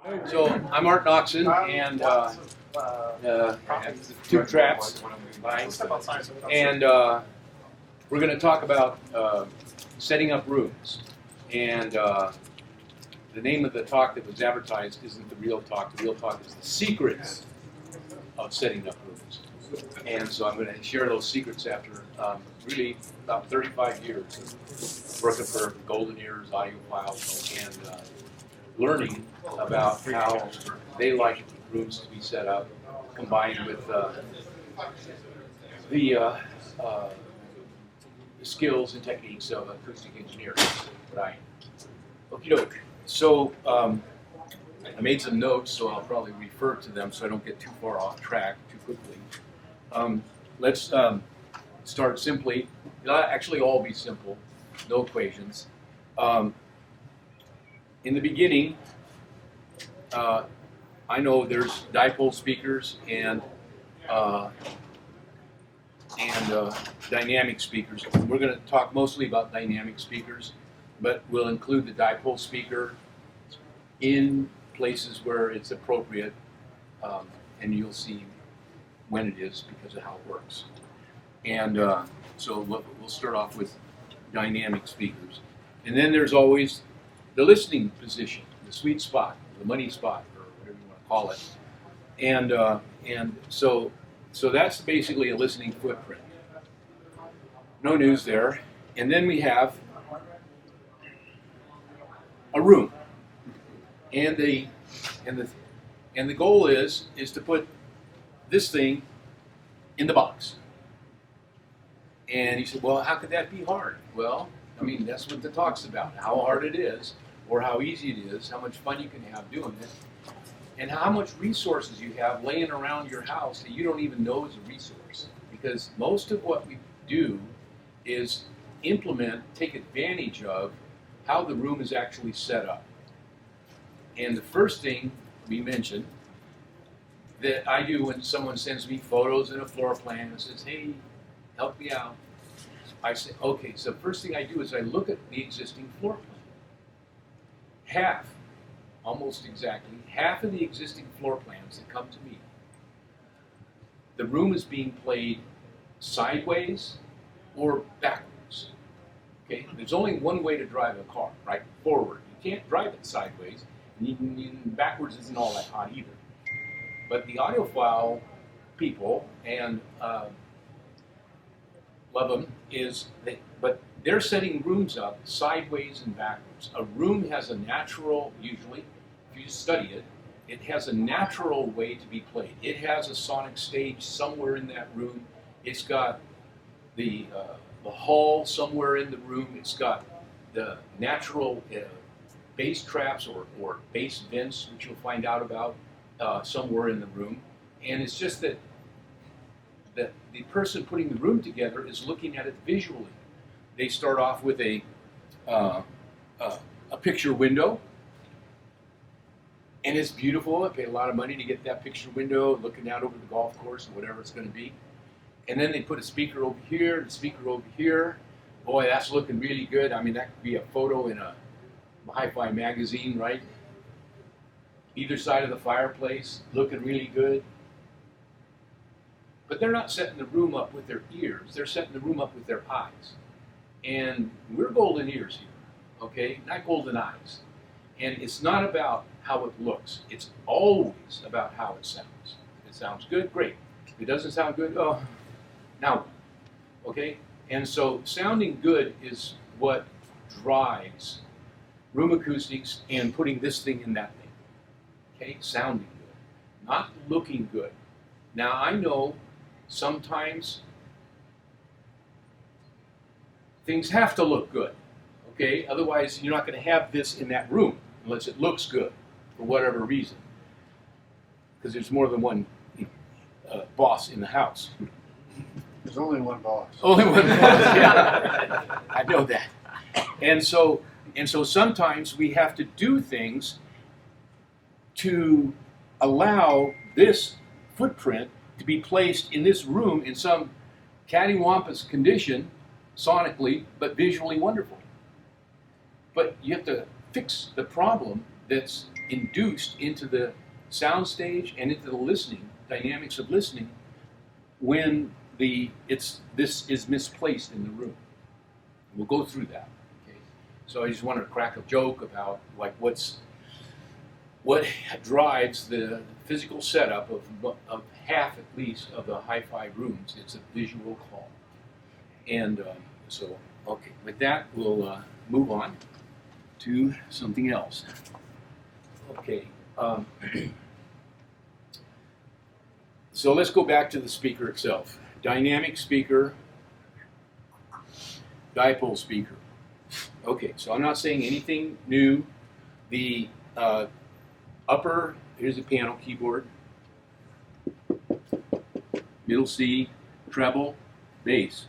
So I'm Art Noxon, and I have the two traps, and we're going to talk about setting up rooms. And the name of the talk that was advertised isn't the real talk. The real talk is the secrets of setting up rooms. And so I'm going to share those secrets after really about 35 years of working for Golden Ears, Audiophiles, and learning about how they like rooms to be set up, combined with the skills and techniques of acoustic engineering. Right. Okie doke. So I made some notes, so I'll probably refer to them so I don't get too far off track too quickly. Let's start simply. It'll actually all be simple, no equations. In the beginning, I know there's dipole speakers and dynamic speakers. We're going to talk mostly about dynamic speakers, but we'll include the dipole speaker in places where it's appropriate, and you'll see when it is because of how it works. And so we'll start off with dynamic speakers. And then there's always the listening position, the sweet spot, the money spot, or whatever you want to call it. And so that's basically a listening footprint. No news there. And then we have a room. And the goal is to put this thing in the box. And he said, well, how could that be hard? Well, I mean, that's what the talk's about, how hard it is, or how easy it is, how much fun you can have doing it, and how much resources you have laying around your house that you don't even know is a resource. Because most of what we do is take advantage of how the room is actually set up. And the first thing we mentioned that I do when someone sends me photos and a floor plan and says, hey, help me out, I say, okay, so first thing I do is I look at the existing floor plan. Almost exactly half of the existing floor plans that come to me, the room is being played sideways or backwards. Okay, there's only one way to drive a car, right? Forward. You can't drive it sideways, and backwards isn't all that hot either. But the audiophile people, and love them, but they're setting rooms up sideways and backwards. A room has a natural, usually, if you study it, it has a natural way to be played. It has a sonic stage somewhere in that room. It's got the hall somewhere in the room. It's got the natural bass traps or bass vents, which you'll find out about somewhere in the room. And it's just that the person putting the room together is looking at it visually. They start off with a picture window, and it's beautiful. I paid a lot of money to get that picture window, looking out over the golf course or whatever it's going to be. And then they put a speaker over here, and a speaker over here. Boy, that's looking really good. I mean, that could be a photo in a hi-fi magazine, right? Either side of the fireplace, looking really good. But they're not setting the room up with their ears. They're setting the room up with their eyes. And we're golden ears here, okay? Not golden eyes. And it's not about how it looks. It's always about how it sounds. If it sounds good, great. If it doesn't sound good, oh, now, okay? And so sounding good is what drives room acoustics and putting this thing in that thing, okay? Sounding good, not looking good. Now, I know sometimes things have to look good, okay? Otherwise, you're not going to have this in that room unless it looks good for whatever reason, because there's more than one boss in the house. There's only one boss. Only one boss, yeah. I know that. And so sometimes we have to do things to allow this footprint to be placed in this room in some cattywampus condition, sonically, but visually wonderful. But you have to fix the problem that's induced into the sound stage and into the listening dynamics of listening when this is misplaced in the room. We'll go through that. Okay, so I just wanted to crack a joke about like what drives the physical setup of half at least of the hi-fi rooms. It's a visual call, and so okay. With that, we'll move on to something else. Okay. So let's go back to the speaker itself. Dynamic speaker, dipole speaker. Okay, so I'm not saying anything new. The upper, here's a piano keyboard. Middle C, treble, bass.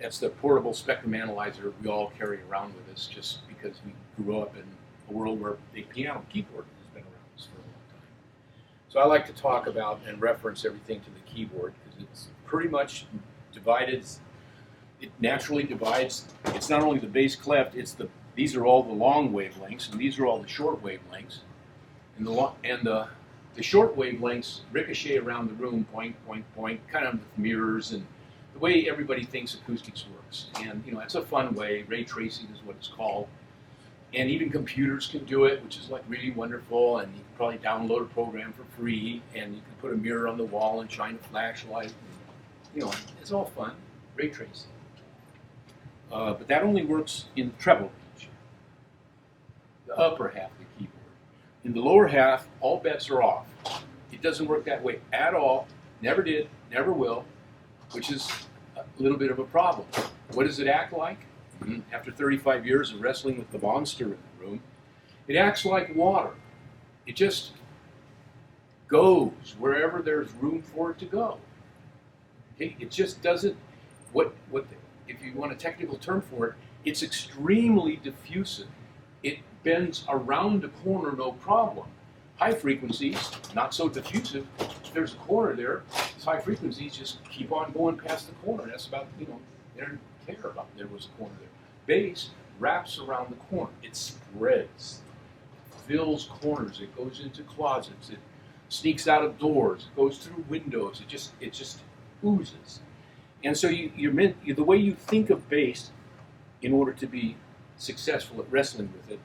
That's the portable spectrum analyzer we all carry around with us just because we grew up in a world where a piano keyboard has been around us for a long time. So I like to talk about and reference everything to the keyboard because it's pretty much divided. It naturally divides. It's not only the bass clef. These are all the long wavelengths, and these are all the short wavelengths. And the short wavelengths ricochet around the room, point, point, point, kind of with mirrors and the way everybody thinks acoustics works. And it's a fun way. Ray tracing is what it's called. And even computers can do it, which is like really wonderful. And you can probably download a program for free, and you can put a mirror on the wall and shine a flashlight. And, it's all fun. Ray tracing. But that only works in the treble range, the upper half of the keyboard. In the lower half, all bets are off. It doesn't work that way at all. Never did, never will, which is a little bit of a problem. What does it act like? After 35 years of wrestling with the monster in the room, it acts like water. It just goes wherever there's room for it to go. Okay? It just doesn't, if you want a technical term for it, it's extremely diffusive. It bends around a corner, no problem. High frequencies, not so diffusive. If there's a corner there, these high frequencies just keep on going past the corner. That's about, they don't care about there was a corner there. Bass wraps around the corner. It spreads, it fills corners, it goes into closets, it sneaks out of doors, it goes through windows, it just oozes. And so the way you think of bass in order to be successful at wrestling with it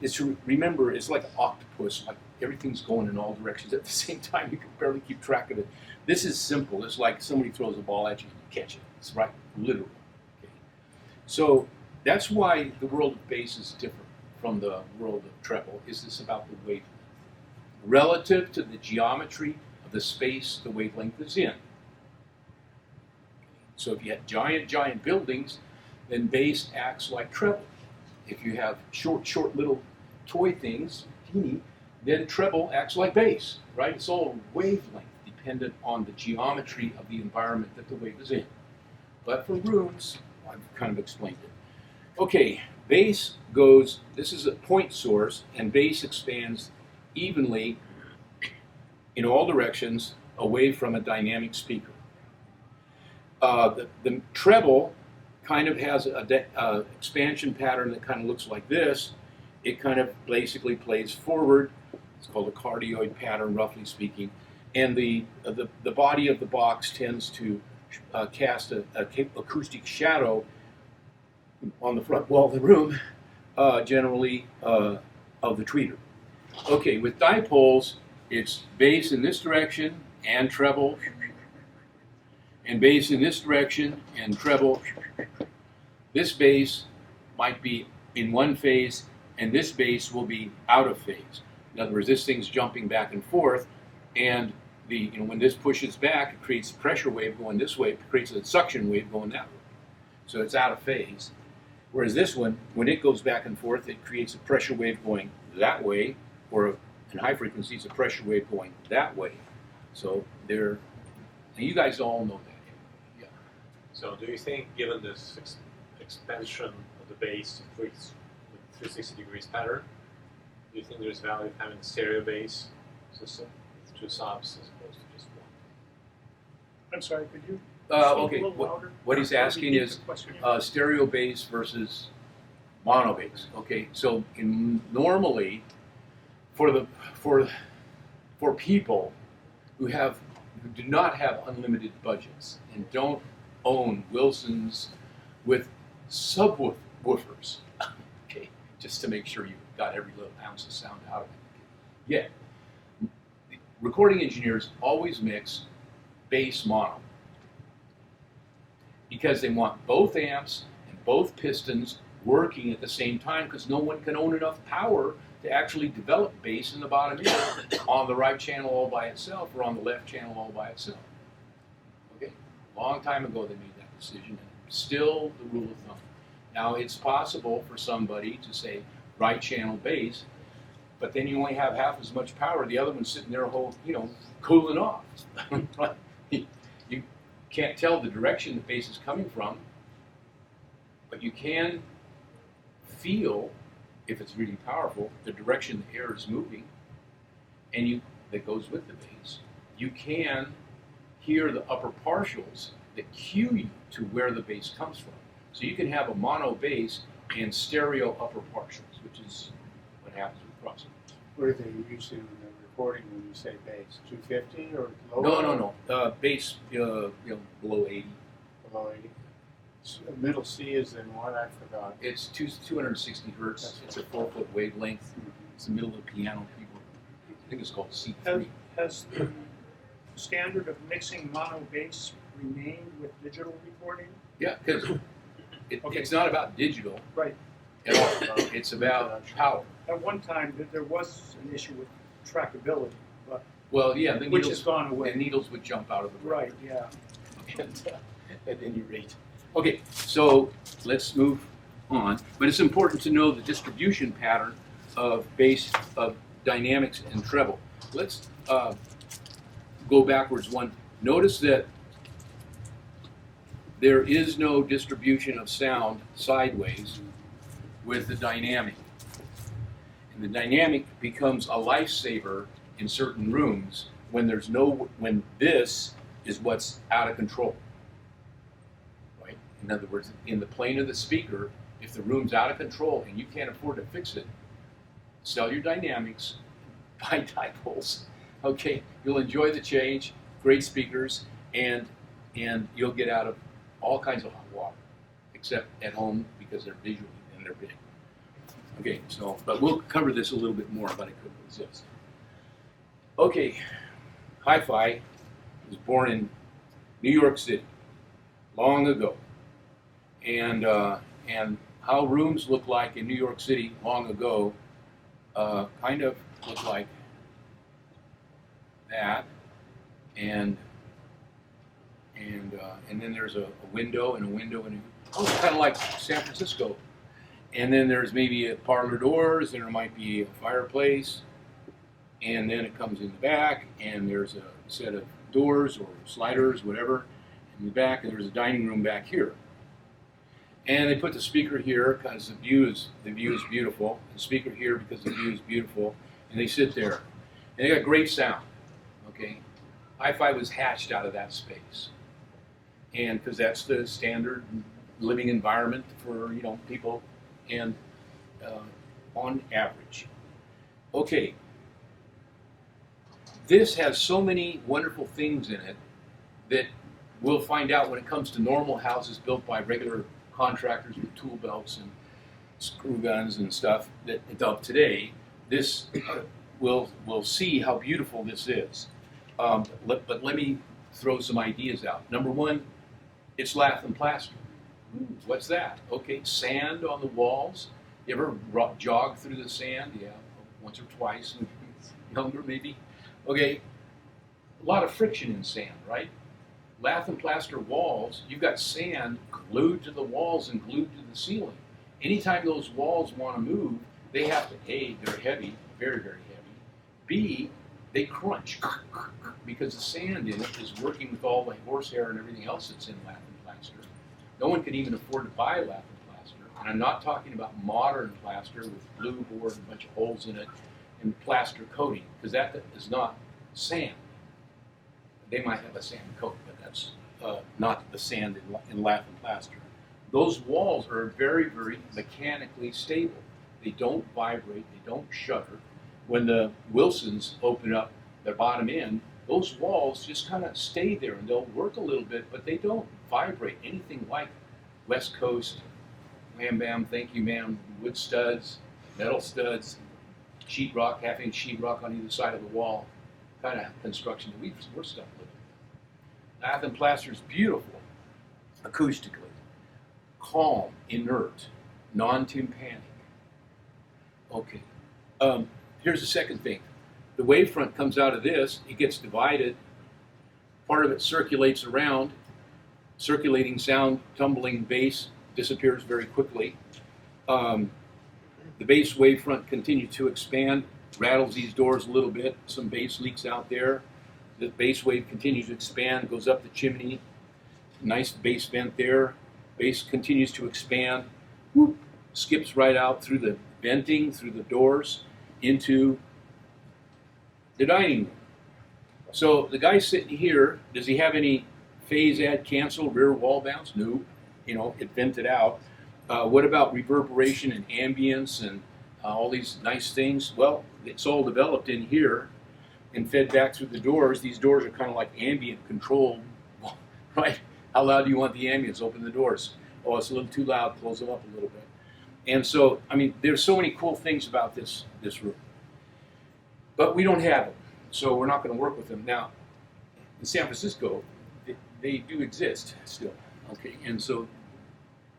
is to remember it's like an octopus, like everything's going in all directions at the same time. You can barely keep track of it. This is simple. It's like somebody throws a ball at you and you catch it. It's right, literal. Okay. So that's why the world of bass is different from the world of treble. Is this about the wavelength relative to the geometry of the space the wavelength is in? So if you have giant buildings, then bass acts like treble. If you have short little toy things, teeny, then treble acts like bass, right? It's all wavelength dependent on the geometry of the environment that the wave is in. But for rooms, I've kind of explained it. Okay, bass goes, this is a point source, and bass expands evenly in all directions away from a dynamic speaker. The treble kind of has a expansion pattern that kind of looks like this. It kind of basically plays forward. It's called a cardioid pattern, roughly speaking. And the body of the box tends to cast an acoustic shadow on the front wall of the room, generally of the tweeter. Okay, with dipoles, it's bass in this direction and treble, and bass in this direction and treble. This bass might be in one phase, and this bass will be out of phase. In other words, this thing's jumping back and forth, and when this pushes back, it creates a pressure wave going this way, it creates a suction wave going that way. So it's out of phase. Whereas this one, when it goes back and forth, it creates a pressure wave going that way, or in high frequencies, a pressure wave going that way. So and you guys all know that. Yeah. So do you think, given this expansion of the bass with 360 degrees pattern, do you think there's value of having a stereo bass system with two subs as opposed to just one? I'm sorry, could you? Okay, what he's asking is stereo bass versus mono bass. Okay, so normally for the for people who do not have unlimited budgets and don't own Wilsons with subwoofers, okay, just to make sure you got every little ounce of sound out of it. Yet, the recording engineers always mix bass mono because they want both amps and both pistons working at the same time, because no one can own enough power to actually develop bass in the bottom ear on the right channel all by itself or on the left channel all by itself. Okay, long time ago they made that decision, and still the rule of thumb. Now it's possible for somebody to say right channel bass, but then you only have half as much power. The other one's sitting there, cooling off. You can't tell the direction the bass is coming from, but you can feel, if it's really powerful, the direction the air is moving, and that goes with the bass. You can hear the upper partials that cue you to where the bass comes from. So you can have a mono bass and stereo upper partials, which is what happens with crossovers. What do they use in the recording when you say bass? 250 or lower? No. Bass, below 80. Below 80. Middle C is in what? I forgot. It's 260 hertz. It's a 4-foot wavelength. It's the middle of the piano keyboard. I think it's called C3. Has the standard of mixing mono bass remained with digital recording? Yeah, because Okay. it's not about digital Right. at all. It's about power. At one time, there was an issue with trackability, but Well, yeah, the which needles, has gone away. the needles would jump out of the Right. Yeah. at any rate. Okay, so let's move on. But it's important to know the distribution pattern of bass, of dynamics and treble. Let's go backwards one. Notice that there is no distribution of sound sideways with the dynamic. And the dynamic becomes a lifesaver in certain rooms when when this is what's out of control. Right? In other words, in the plane of the speaker, if the room's out of control and you can't afford to fix it, sell your dynamics, buy dipoles. Okay, you'll enjoy the change, great speakers, and you'll get out of all kinds of hot water, except at home because they're visual and they're big. Okay, but we'll cover this a little bit more, but I couldn't resist. Okay, Hi-Fi was born in New York City long ago, and how rooms look like in New York City long ago kind of look like that, and then there's a window and a window and kind of like San Francisco. And then there's maybe a parlor doors, and there might be a fireplace, and then it comes in the back, and there's a set of doors or sliders, whatever, in the back, and there's a dining room back here. And they put the speaker here because the view is beautiful. The speaker here because the view is beautiful, and they sit there, and they got great sound. Okay, Hi-Fi was hatched out of that space, and because that's the standard living environment for people, and on average. Okay, this has so many wonderful things in it that we'll find out when it comes to normal houses built by regular contractors with tool belts and screw guns and stuff that of today. This we'll see how beautiful this is. But let me throw some ideas out. Number one, it's lath and plaster. What's that? Okay, sand on the walls. You ever jog through the sand? Yeah, once or twice, younger maybe. Okay, a lot of friction in sand, right? Lath and plaster walls, you've got sand glued to the walls and glued to the ceiling. Anytime those walls want to move, they have to, A, they're heavy, very, very heavy. B, they crunch because the sand in it is working with all the horsehair and everything else that's in lath and plaster. No one can even afford to buy lath and plaster. And I'm not talking about modern plaster with blue board and a bunch of holes in it and plaster coating, because that is not sand. They might have a sand coat, but that's not the sand in lath and plaster. Those walls are very, very mechanically stable. They don't vibrate, they don't shudder. when the Wilsons open up their bottom end, those walls just kind of stay there and they'll work a little bit, but they don't vibrate anything like West Coast, wham bam, thank you ma'am, wood studs, metal studs, sheetrock, half-inch sheetrock on either side of the wall, kind of construction that we're stuck with. Lath and plaster is beautiful, acoustically, calm, inert, non-tympanic. Okay, here's the second thing. The wavefront comes out of this, it gets divided, part of it circulates around, circulating sound, tumbling bass disappears very quickly. The bass wavefront continues to expand, rattles these doors a little bit, some bass leaks out there. The bass wave continues to expand, goes up the chimney, nice bass vent there. Bass continues to expand, whoop, skips right out through the venting, through the doors, into the dining room. So the guy sitting here, does he have any phase, add, cancel, rear wall bounce? No, it vented out. What about reverberation and ambience and all these nice things? Well, it's all developed in here and fed back through the doors. These doors are kind of like ambient controlled, right? How loud do you want the ambience? Open the doors. Oh, it's a little too loud, close them up a little bit. And so, I mean, there's so many cool things about this room. But we don't have it, so we're not going to work with them. Now, in San Francisco, they do exist still, okay? And so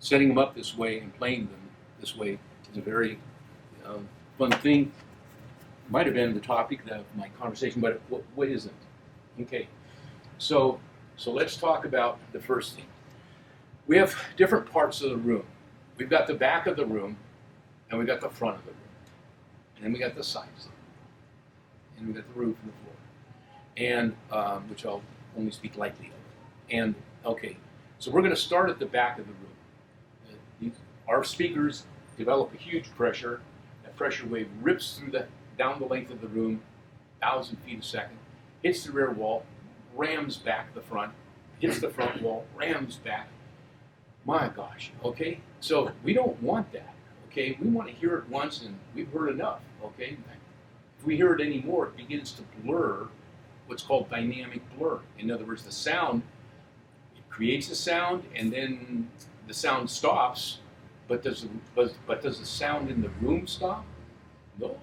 setting them up this way and playing them this way is a very fun thing. Might have been the topic of my conversation, but what isn't? Okay, so let's talk about the first thing. We have different parts of the room. We've got the back of the room, and we've got the front of the room. And then we got the sides, and we got the roof and the floor, and which I'll only speak lightly of. And okay, so we're going to start at the back of the room. Our speakers develop a huge pressure. That pressure wave rips through down the length of the room, 1,000 feet a second, hits the rear wall, rams back the front, hits the front wall, rams back. My gosh, okay? So we don't want that, okay? We want to hear it once and we've heard enough, okay? If we hear it anymore, it begins to blur what's called dynamic blur. In other words, the sound, it creates a sound and then the sound stops, but does the sound in the room stop? No,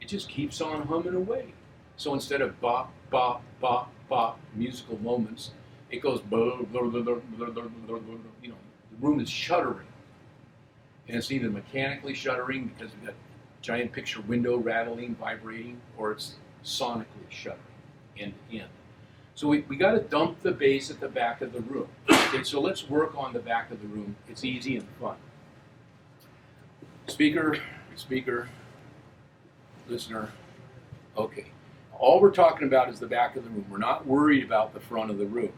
it just keeps on humming away. So instead of bop, bop, bop, bop, musical moments, it goes, the room is shuddering. And it's either mechanically shuddering because we've got giant picture window rattling, vibrating, or it's sonically shuddering end to end. So we got to dump the bass at the back of the room. Okay, so let's work on the back of the room. It's easy and fun. Speaker, listener. Okay. All we're talking about is the back of the room. We're not worried about the front of the room.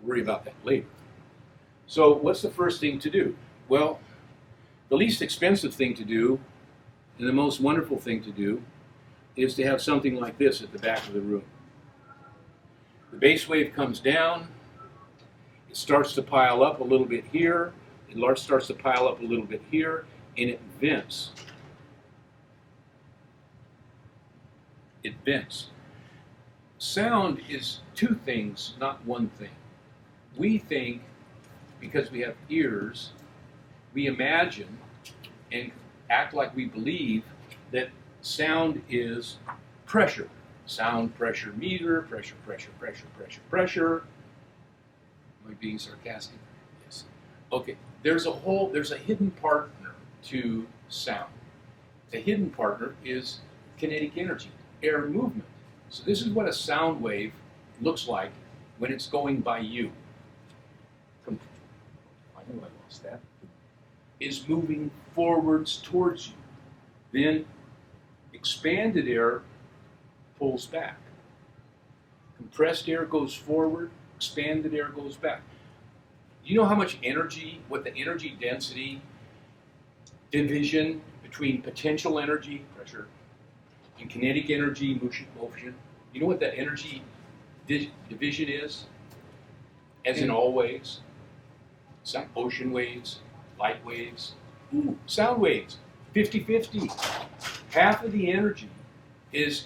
We'll worry about that later. So what's the first thing to do? Well, the least expensive thing to do and the most wonderful thing to do is to have something like this at the back of the room. The bass wave comes down, it starts to pile up a little bit here, it starts to pile up a little bit here, and it vents. It vents. Sound is two things, not one thing. We think, because we have ears, we imagine and act like we believe that sound is pressure. Sound pressure meter, pressure, pressure, pressure, pressure, pressure. Am I being sarcastic? Yes. Okay, there's a hidden partner to sound. The hidden partner is kinetic energy, air movement. So this is what a sound wave looks like when it's going by you. I know I lost that. Is moving forwards towards you. Then expanded air pulls back. Compressed air goes forward, expanded air goes back. You know how much energy, what the energy density division between potential energy, pressure, and kinetic energy, motion? You know what that energy division is? As in all waves? Ocean waves, light waves, sound waves, 50-50. half of the energy is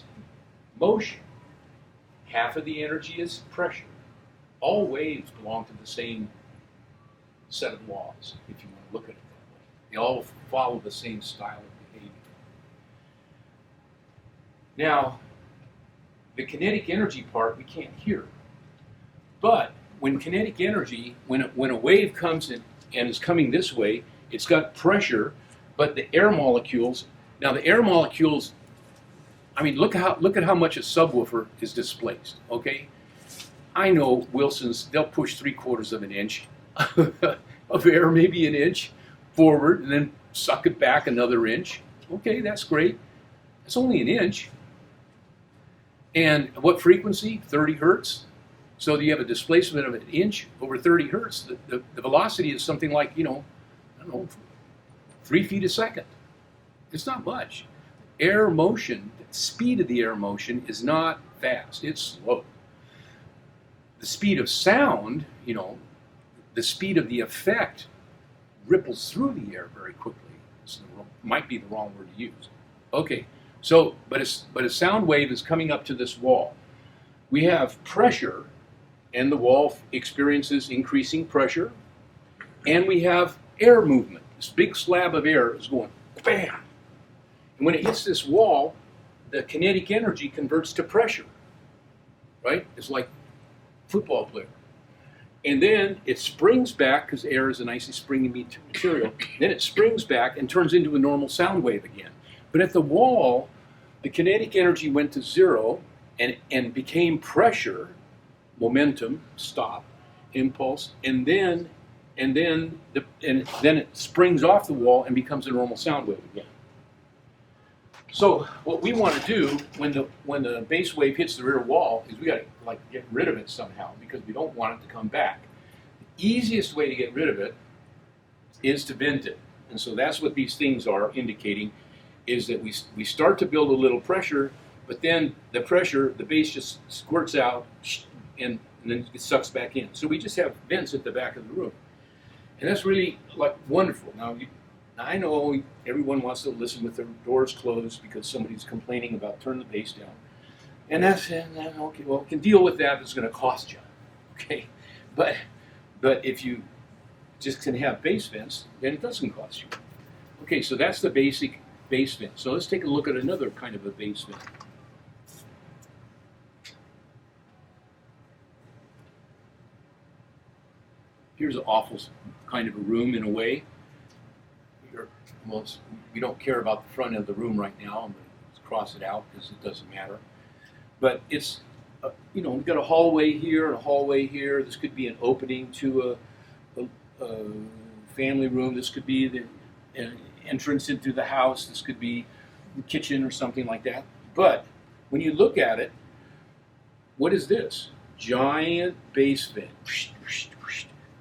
motion, half of the energy is pressure. All waves belong to the same set of laws, if you want to look at it that way. They all follow the same style of behavior. Now, the kinetic energy part we can't hear. But when kinetic energy, when a wave comes in and is coming this way, it's got pressure, but the air molecules, now the air molecules, I mean, look at how much a subwoofer is displaced, okay? I know Wilson's, they'll push 3/4 of an inch of air, maybe an inch forward, and then suck it back another inch. Okay, that's great. It's only an inch. And what frequency? 30 hertz. So you have a displacement of an inch over 30 hertz. The velocity is something like, I don't know, 3 feet a second. It's not much. Air motion, the speed of the air motion is not fast. It's slow. The speed of sound, the speed of the effect ripples through the air very quickly. Might be the wrong word to use. Okay, so, but a sound wave is coming up to this wall. We have pressure, and the wall experiences increasing pressure, and we have air movement. This big slab of air is going bam. And when it hits this wall, the kinetic energy converts to pressure, right? It's like a football player. And then it springs back, because air is a nicely springy material, then it springs back and turns into a normal sound wave again. But at the wall, the kinetic energy went to zero and became pressure, momentum, stop, impulse, and then it springs off the wall and becomes a normal sound wave again. So what we want to do when the bass wave hits the rear wall is we got to get rid of it somehow, because we don't want it to come back. The easiest way to get rid of it is to vent it, and so that's what these things are indicating, is that we start to build a little pressure, but then the bass just squirts out and then it sucks back in. So we just have vents at the back of the room, and that's really wonderful. Now I know everyone wants to listen with their doors closed because somebody's complaining about turning the bass down. And that's, okay, well, we can deal with that, it's going to cost you, okay? But if you just can have bass vents, then it doesn't cost you. Okay, so that's the basic bass vent. So let's take a look at another kind of a bass vent. Here's an awful kind of a room in a way. Well, we don't care about the front of the room right now. I'm going to cross it out because it doesn't matter. But it's, we've got a hallway here and a hallway here. This could be an opening to a family room. This could be the entrance into the house. This could be the kitchen or something like that. But when you look at it, what is this? Giant bass vent.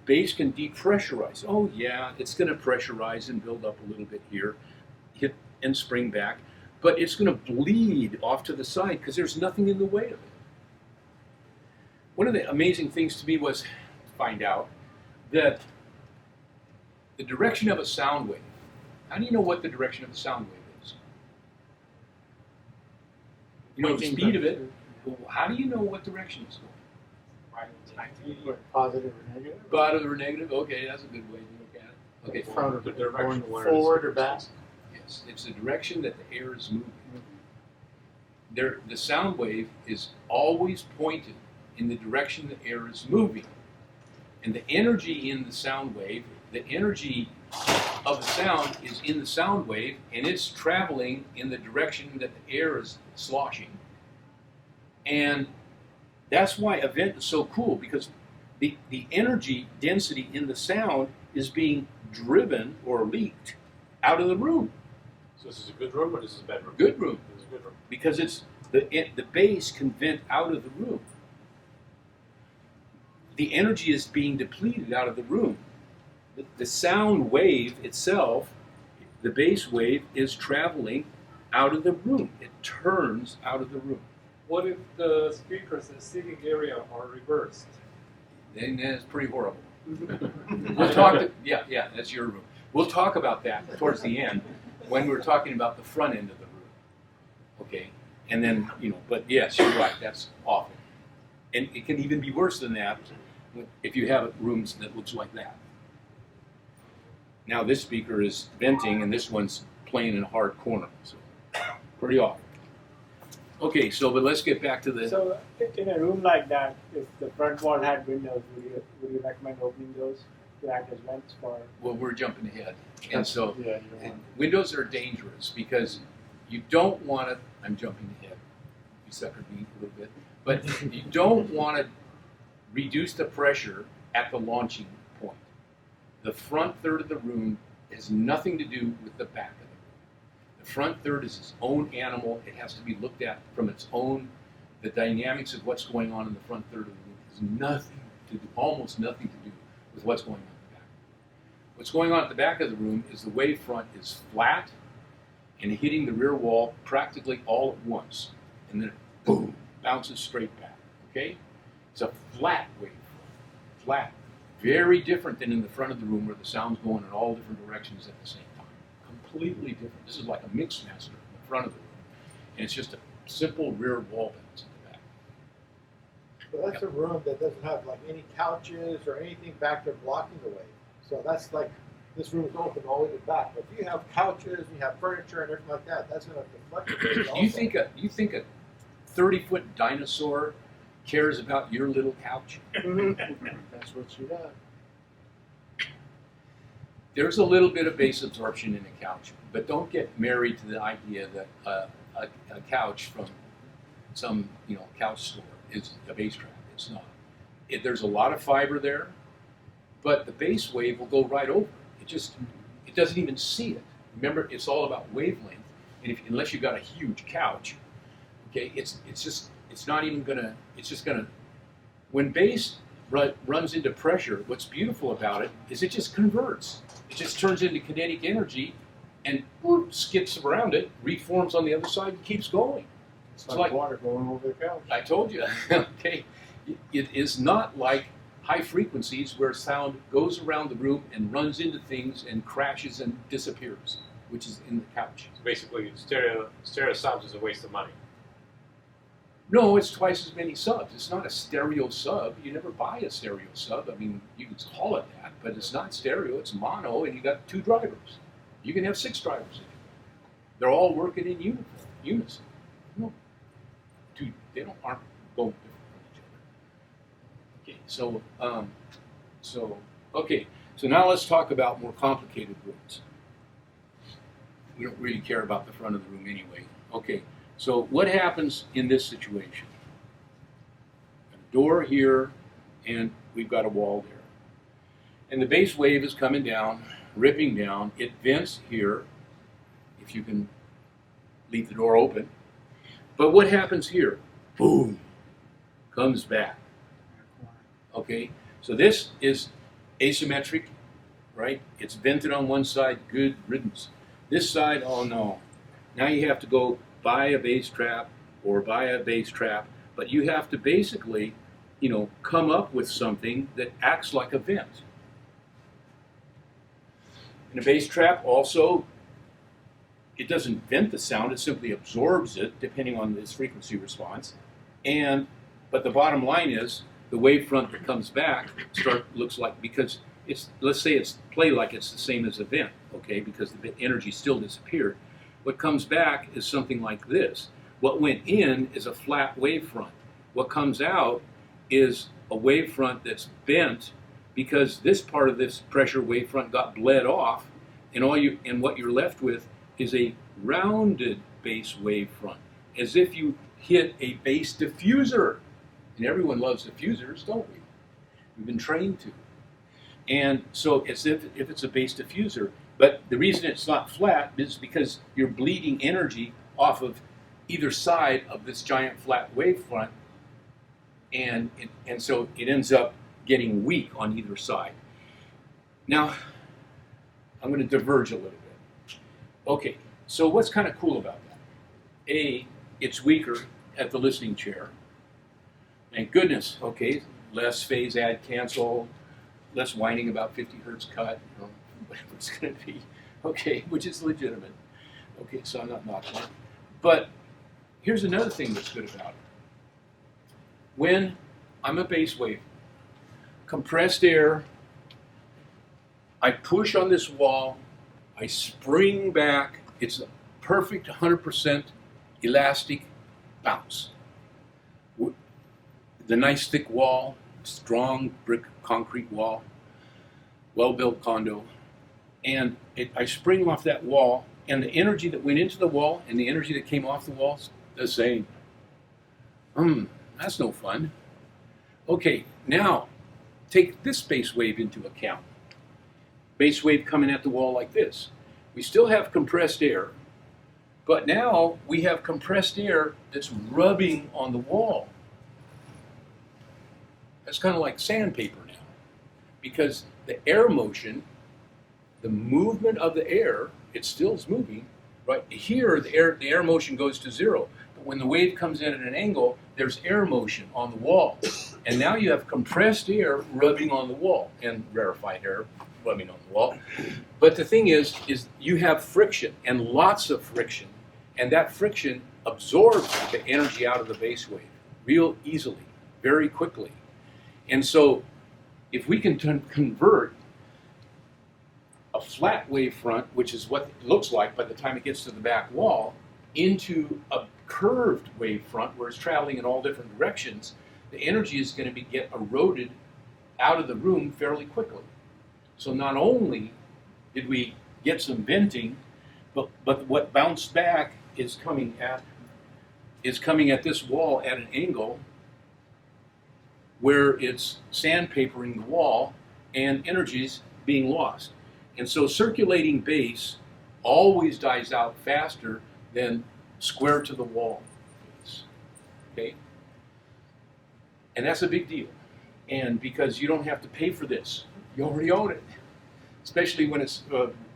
Bass can depressurize. Oh yeah, it's going to pressurize and build up a little bit here, hit and spring back, but it's going to bleed off to the side because there's nothing in the way of it. One of the amazing things to me was to find out that the direction of a sound wave, how do you know what the direction of a sound wave is? You know the speed of it. Well, how do you know what direction it's going? Positive or negative? Positive or negative? Okay, that's a good way to look at it. Okay, Front The or direction going where forward or back? yes, it's the direction that the air is moving. The sound wave is always pointed in the direction the air is moving. And the energy in the sound wave, the energy of the sound is in the sound wave, and it's traveling in the direction that the air is sloshing. And that's why a vent is so cool, because the energy density in the sound is being driven or leaked out of the room. So this is a good room or this is a bad room? Good room. This is a good room. Because it's the bass can vent out of the room. The energy is being depleted out of the room. The sound wave itself, the bass wave, is traveling out of the room. It turns out of the room. What if the speakers and seating area are reversed? Then that's pretty horrible. We'll talk. Yeah, that's your room. We'll talk about that towards the end when we're talking about the front end of the room. Okay, and then but yes, you're right. That's awful, and it can even be worse than that if you have rooms that looks like that. Now this speaker is venting, and this one's playing in a hard corner, so pretty awful. Okay, but let's get back to the. So in a room like that, if the front wall had windows, would you recommend opening those to act as vents for? Well, we're jumping ahead, and so Yeah, you don't want. windows are dangerous because you don't want to. I'm jumping ahead. You suckered me a little bit, but you don't want to reduce the pressure at the launching point. The front third of the room has nothing to do with the back of the room. The front third is its own animal. It has to be looked at from its own. The dynamics of what's going on in the front third of the room has almost nothing to do with what's going on at the back. What's going on at the back of the room is the wave front is flat and hitting the rear wall practically all at once, and then it boom bounces straight back. Okay, it's a flat wave front, flat. Very different than in the front of the room where the sound's going in all different directions at the same time. Completely different. This is like a mix master in the front of the room, and it's just a simple rear wall bounce in the back. But that's a room that doesn't have like any couches or anything back there blocking the wave. So that's like, this room's open all the way to the back. But if you have couches, you have furniture and everything like that, that's going to deflect the wave also. You think a 30-foot dinosaur cares about your little couch? That's what you got. There's a little bit of bass absorption in a couch, but don't get married to the idea that a couch from some couch store is a bass trap. It's not. There's a lot of fiber there, but the bass wave will go right over it. It doesn't even see it. Remember, it's all about wavelength, and unless you've got a huge couch, okay, it's just gonna. When bass runs into pressure, what's beautiful about it is it just converts. It just turns into kinetic energy and whoop, skips around it, reforms on the other side, and keeps going. It's like like water going over the couch. I told you. Okay, it is not like high frequencies where sound goes around the room and runs into things and crashes and disappears, which is in the couch. So basically, stereo subs is a waste of money. No, it's twice as many subs. It's not a stereo sub. You never buy a stereo sub. I mean, you can call it that, but it's not stereo. It's mono, and you got 2 drivers. You can have 6 drivers if you want. They're all working in unison. No, they aren't going different from each other. Okay, so now let's talk about more complicated rooms. We don't really care about the front of the room anyway. Okay. So what happens in this situation? A door here, and we've got a wall there. And the bass wave is coming down, ripping down. It vents here, if you can leave the door open. But what happens here? Boom, comes back. Okay, so this is asymmetric, right? It's vented on one side, good riddance. This side, oh no. Now you have to go buy a bass trap or buy a bass trap, but you have to basically, come up with something that acts like a vent. And a bass trap also, it doesn't vent the sound, it simply absorbs it depending on its frequency response. But the bottom line is the wavefront that comes back looks like, because let's say it's play like it's the same as a vent, okay, because the energy still disappeared. What comes back is something like this. What went in is a flat wavefront. What comes out is a wavefront that's bent because this part of this pressure wavefront got bled off, and what you're left with is a rounded bass wavefront, as if you hit a bass diffuser. And everyone loves diffusers, don't we? We've been trained to. And so it's if it's a bass diffuser. But the reason it's not flat is because you're bleeding energy off of either side of this giant flat wavefront, and so it ends up getting weak on either side. Now, I'm going to diverge a little bit. Okay, so what's kind of cool about that? A, it's weaker at the listening chair. Thank goodness. Okay, less phase add cancel, less whining about 50 hertz cut. Whatever it's going to be, okay, which is legitimate. Okay, so I'm not knocking it. But here's another thing that's good about it. When I'm a bass wave, compressed air, I push on this wall, I spring back, it's a perfect 100% elastic bounce. The nice thick wall, strong brick concrete wall, well-built condo, and I spring off that wall, and the energy that went into the wall and the energy that came off the wall's the same. That's no fun. Okay, now take this bass wave into account. Bass wave coming at the wall like this. We still have compressed air, but now we have compressed air that's rubbing on the wall. That's kind of like sandpaper now, because the air motion, the movement of the air, it still is moving. Right here, the air motion goes to zero. But when the wave comes in at an angle, there's air motion on the wall, and now you have compressed air rubbing on the wall and rarefied air rubbing on the wall. But the thing is you have friction, and lots of friction, and that friction absorbs the energy out of the bass wave real easily, very quickly. And so if we can convert a flat wave front, which is what it looks like by the time it gets to the back wall, into a curved wave front where it's traveling in all different directions, the energy is going to get eroded out of the room fairly quickly. So not only did we get some venting, but what bounced back is coming at this wall at an angle where it's sandpapering the wall and energy's being lost. And so circulating bass always dies out faster than square to the wall bass. Okay? And that's a big deal. And because you don't have to pay for this, you already own it. Especially when it's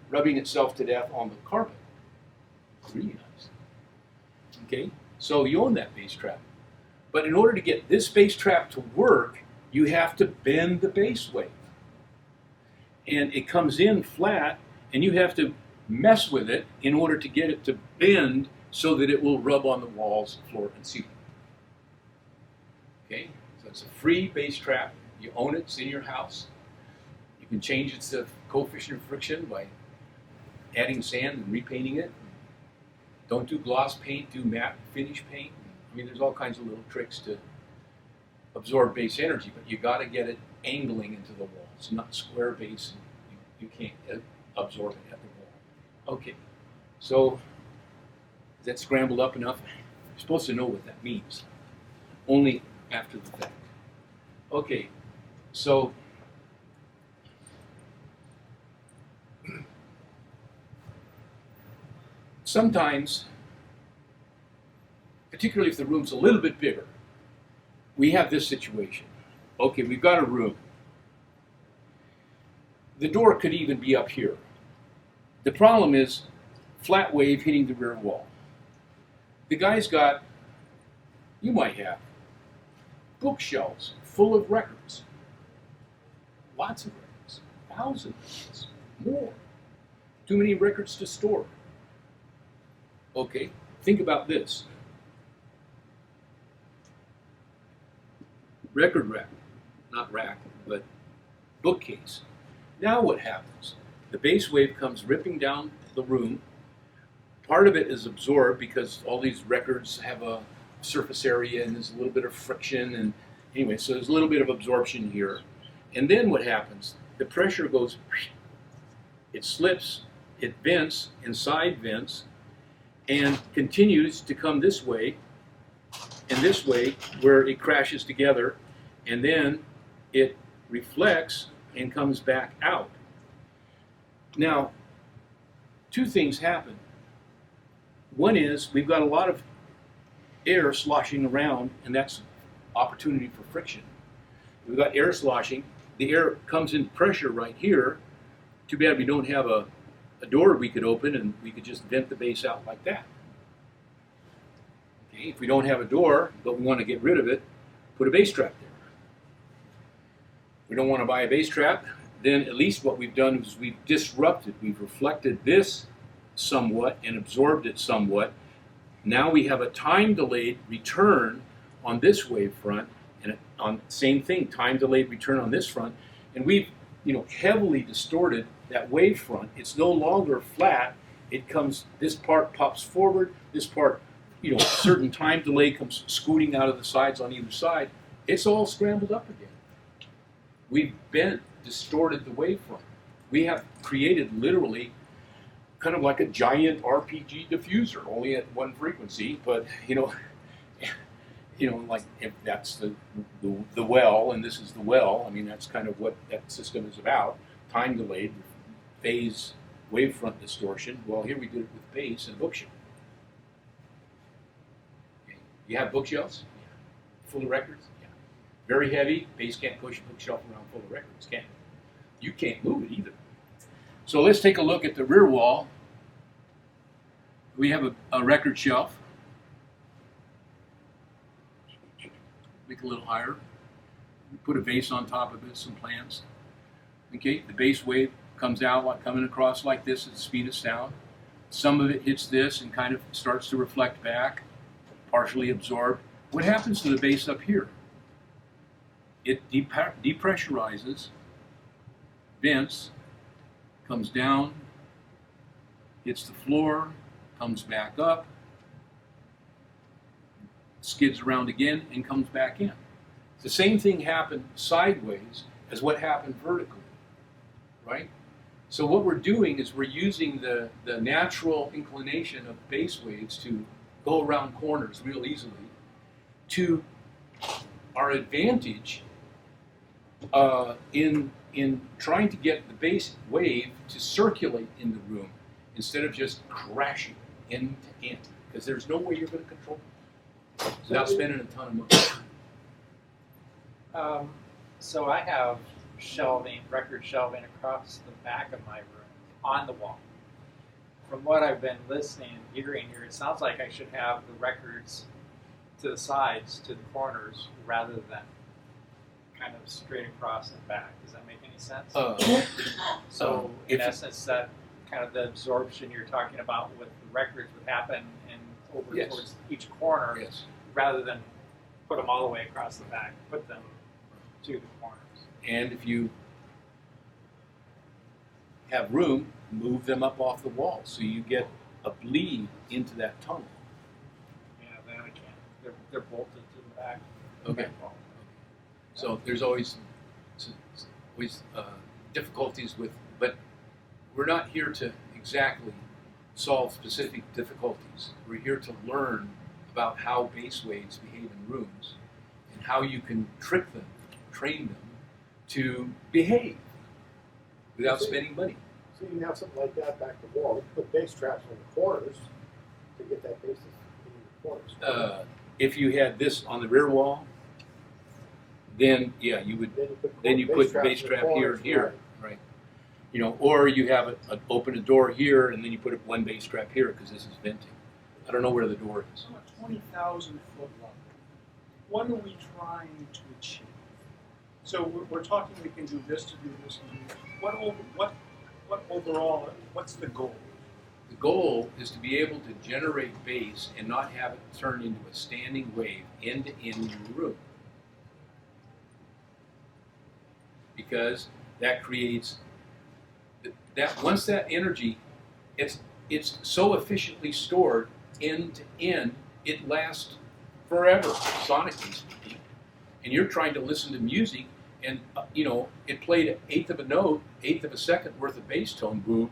rubbing itself to death on the carpet. It's really nice. Okay? So you own that bass trap. But in order to get this bass trap to work, you have to bend the bass wave. And it comes in flat, and you have to mess with it in order to get it to bend so that it will rub on the walls, floor, and ceiling. Okay? So it's a free bass trap. You own it. It's in your house. You can change its coefficient of friction by adding sand and repainting it. Don't do gloss paint, do matte finish paint. I mean, there's all kinds of little tricks to absorb bass energy, but you got to get it angling into the wall. It's not square bass, and you can't absorb it at the wall. Okay, so is that scrambled up enough? You're supposed to know what that means, only after the fact. Okay, so sometimes, particularly if the room's a little bit bigger, we have this situation. Okay, we've got a room. The door could even be up here. The problem is flat wave hitting the rear wall. The guy's got, you might have, bookshelves full of records. Lots of records, thousands of records, more. Too many records to store. Okay, think about this. Record rack, not rack, but bookcase. Now what happens? The bass wave comes ripping down the room. Part of it is absorbed because all these records have a surface area and there's a little bit of friction, and anyway, so there's a little bit of absorption here. And then what happens? The pressure goes, it slips, it vents, inside vents, and continues to come this way and this way, where it crashes together, and then it reflects and comes back out. Now, two things happen. One is we've got a lot of air sloshing around, and that's opportunity for friction. We've got air sloshing. The air comes in pressure right here. Too bad we don't have a door we could open and we could just vent the bass out like that. Okay, if we don't have a door, but we want to get rid of it, put a bass trap there. We don't want to buy a bass trap, then at least what we've done is we've disrupted, we've reflected this somewhat and absorbed it somewhat. Now we have a time-delayed return on this wavefront, and on same thing, time-delayed return on this front, and we've heavily distorted that wavefront. It's no longer flat. It comes. This part pops forward. This part, certain time delay comes scooting out of the sides on either side. It's all scrambled up again. We've distorted the wavefront. We have created literally kind of like a giant RPG diffuser, only at one frequency. But like if that's the well, and this is the well. I mean, that's kind of what that system is about. Time delayed phase wavefront distortion. Well, here we did it with bass and bookshelf. Okay. You have bookshelves? Yeah. Full of records? Yeah. Very heavy. Bass can't push a bookshelf around full of records. You can't move it either. So let's take a look at the rear wall. We have a record shelf. Make it a little higher. We put a bass on top of it, some plans. Okay, the bass wave comes out coming across like this at the speed of sound. Some of it hits this and kind of starts to reflect back, partially absorbed. What happens to the bass up here? It depressurizes, vents, comes down, hits the floor, comes back up, skids around again, and comes back in. The same thing happened sideways as what happened vertically, right? So what we're doing is we're using the natural inclination of bass waves to go around corners real easily to our advantage in trying to get the bass wave to circulate in the room instead of just crashing end to end, because there's no way you're going to control it without spending a ton of money. So I have record shelving across the back of my room on the wall. From what I've been listening and hearing here, it sounds like I should have the records to the sides, to the corners, rather than kind of straight across and back. Does that make any sense? So in essence, that kind of the absorption you're talking about with the records would happen over Yes. towards each corner, Yes. rather than put them all the way across the back, put them to the corners. And if you have room, move them up off the wall so you get a bleed into that tunnel. Yeah, that I can't. They're bolted to the back. Okay. So there's always difficulties with, but we're not here to exactly solve specific difficulties. We're here to learn about how bass waves behave in rooms and how you can trick them, train them to behave without spending money. So you can have something like that back to the wall. You can put bass traps on the corners to get that bass in the corners. If you had this on the rear wall, then yeah, you would. Then you put bass trap here and here, right? Or you have open a door here, and then you put one bass trap here because this is venting. I don't know where the door is. On a 20,000 foot level, what are we trying to achieve? So we're talking we can do this to do this and do this. What overall, what's the goal? The goal is to be able to generate bass and not have it turn into a standing wave end to end in the room. Because that creates that once that energy, it's so efficiently stored end to end, it lasts forever, sonically speaking. And you're trying to listen to music, and it played an eighth of a note, eighth of a second worth of bass tone, boom,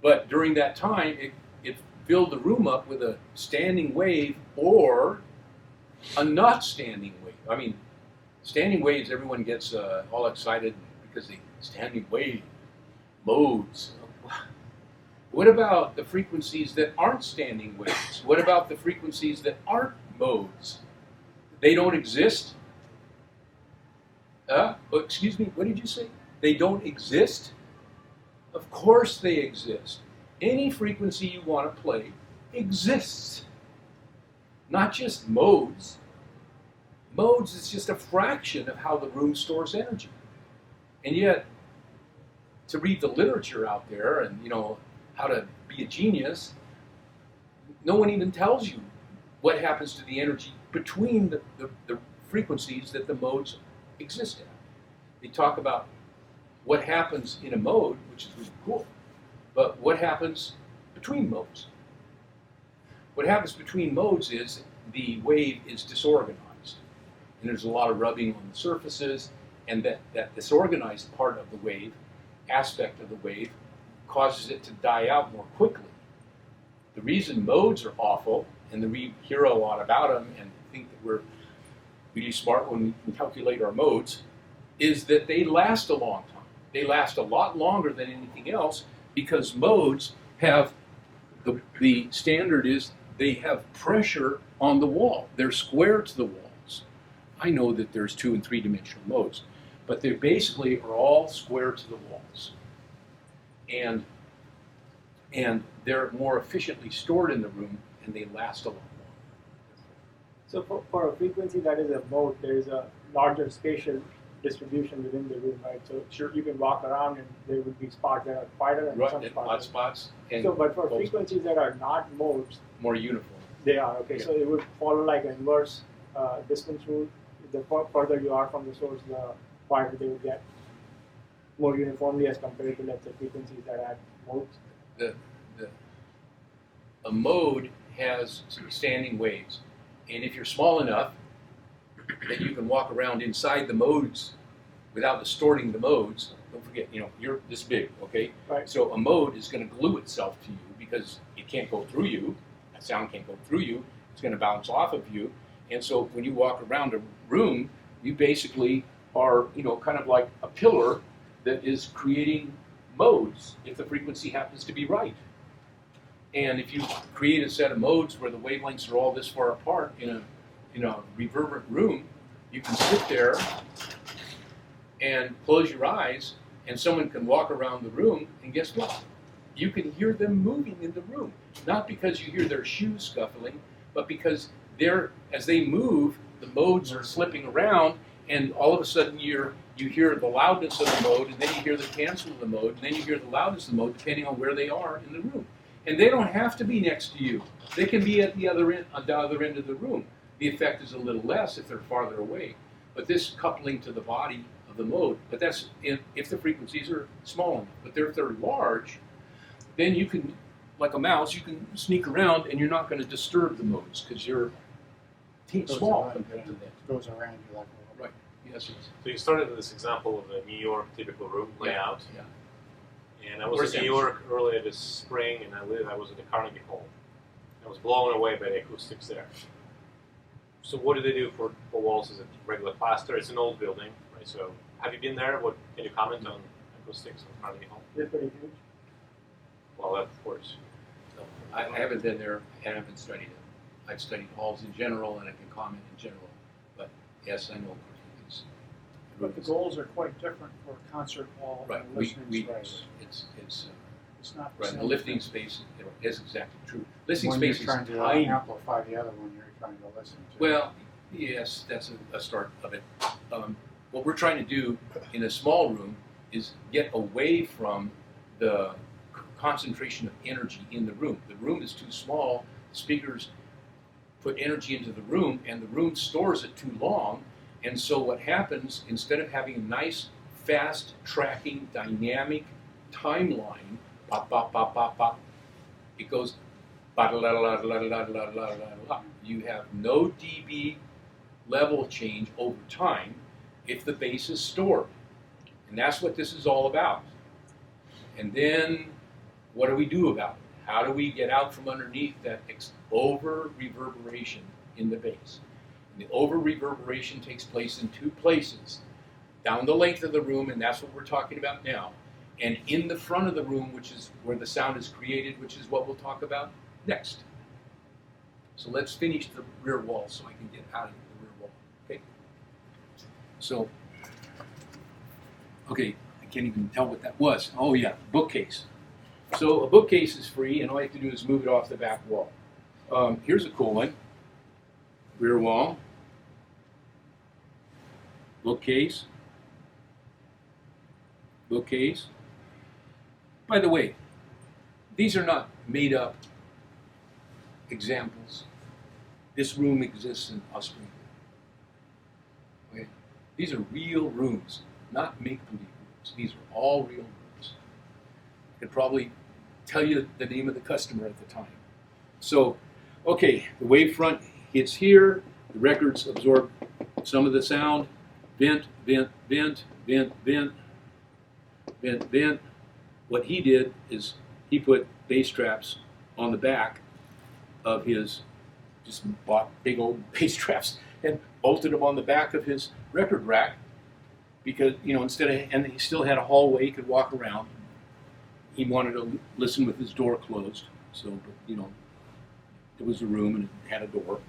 but during that time, it filled the room up with a standing wave or a not standing wave. I mean, standing waves, everyone gets all excited because they standing wave modes. What about the frequencies that aren't standing waves? What about the frequencies that aren't modes? They don't exist? Excuse me, what did you say? They don't exist? Of course they exist. Any frequency you want to play exists. Not just modes. Modes is just a fraction of how the room stores energy. And yet, to read the literature out there and how to be a genius, no one even tells you what happens to the energy between the frequencies that the modes exist at. They talk about what happens in a mode, which is really cool, but what happens between modes? What happens between modes is the wave is disorganized, and there's a lot of rubbing on the surfaces, and that disorganized part of the wave, aspect of the wave, causes it to die out more quickly. The reason modes are awful, and we hear a lot about them and think that we're really smart when we calculate our modes, is that they last a long time. They last a lot longer than anything else because modes have, the standard is they have pressure on the wall. They're square to the walls. I know that there's 2 and 3 dimensional modes, but they basically are all square to the walls. And they're more efficiently stored in the room, and they last a lot longer. So for a frequency that is a mode, there is a larger spatial distribution within the room, right? So sure, you can walk around and there would be spots that are quieter and Right, some and spots. hot spots, and So, but for cold frequencies that are not modes, more uniform. they are, okay, so it would follow like an inverse distance rule. The further you are from the source, the quieter they would get more uniformly as compared to, let's say, frequencies that have modes. A mode has standing waves, and if you're small enough that you can walk around inside the modes without distorting the modes, don't forget, you're this big, okay? Right. So a mode is going to glue itself to you because it can't go through you. That sound can't go through you. It's going to bounce off of you. And so when you walk around a room, you basically are, kind of like a pillar that is creating modes if the frequency happens to be right. And if you create a set of modes where the wavelengths are all this far apart in a reverberant room, you can sit there and close your eyes, and someone can walk around the room, and guess what? You can hear them moving in the room. Not because you hear their shoes scuffling, but because as they move, the modes are slipping around, and all of a sudden you hear the loudness of the mode, and then you hear the cancel of the mode, and then you hear the loudness of the mode, depending on where they are in the room. And they don't have to be next to you. They can be at the other end of the room. The effect is a little less if they're farther away. But this coupling to the body of the mode, but that's if the frequencies are small enough. But if they're large, then you can, like a mouse, you can sneak around and you're not going to disturb the modes because you're small compared to them. Goes around you like a Right. Yes. So you started with this example of a New York typical room layout. Yeah. And I was Where's in New that? York earlier this spring, and I was at the Carnegie Hall. I was blown away by the acoustics there. So what do they do for walls? Is it regular plaster? It's an old building, right? So have you been there? What can you comment on acoustics of Carnegie Hall? They're pretty huge. Well, of course. I haven't been there and I haven't studied it. I've studied halls in general and I can comment in general. But yes, I know it's. But the goals are quite different for a concert hall Right. and a listening space. It's It's not the right. The same. lifting space is exactly true. Listening when space you're trying is to tiny. amplify the other one, you're trying to listen to. Well, yes, that's a start of it. What we're trying to do in a small room is get away from the concentration of energy in the room. The room is too small. The speakers put energy into the room, and the room stores it too long. And so what happens, instead of having a nice, fast tracking, dynamic timeline, pop, pop, pop, pop, pop, it goes ba-da-la-la-la-la-la-la-la-la. You have no dB level change over time if the bass is stored. And that's what this is all about. And then what do we do about it? How do we get out from underneath that over-reverberation in the bass? And the over-reverberation takes place in two places. Down the length of the room, and that's what we're talking about now, and in the front of the room, which is where the sound is created, which is what we'll talk about next. So let's finish the rear wall so I can get out of the rear wall. Okay? So, okay, I can't even tell what that was. Oh yeah, bookcase. So a bookcase is free, and all you have to do is move it off the back wall. Here's a cool one. Rear wall. Bookcase. Bookcase. By the way, these are not made up examples. This room exists in Australia. Okay? These are real rooms, not make-believe rooms. These are all real rooms. I could probably tell you the name of the customer at the time. So, okay, the wavefront hits here, the records absorb some of the sound, vent, vent, vent, vent, vent, vent, vent. What he did is he put bass traps on the back of his, just bought big old bass traps and bolted them on the back of his record rack because, instead of, and he still had a hallway he could walk around. He wanted to listen with his door closed, so, it was a room and it had a door.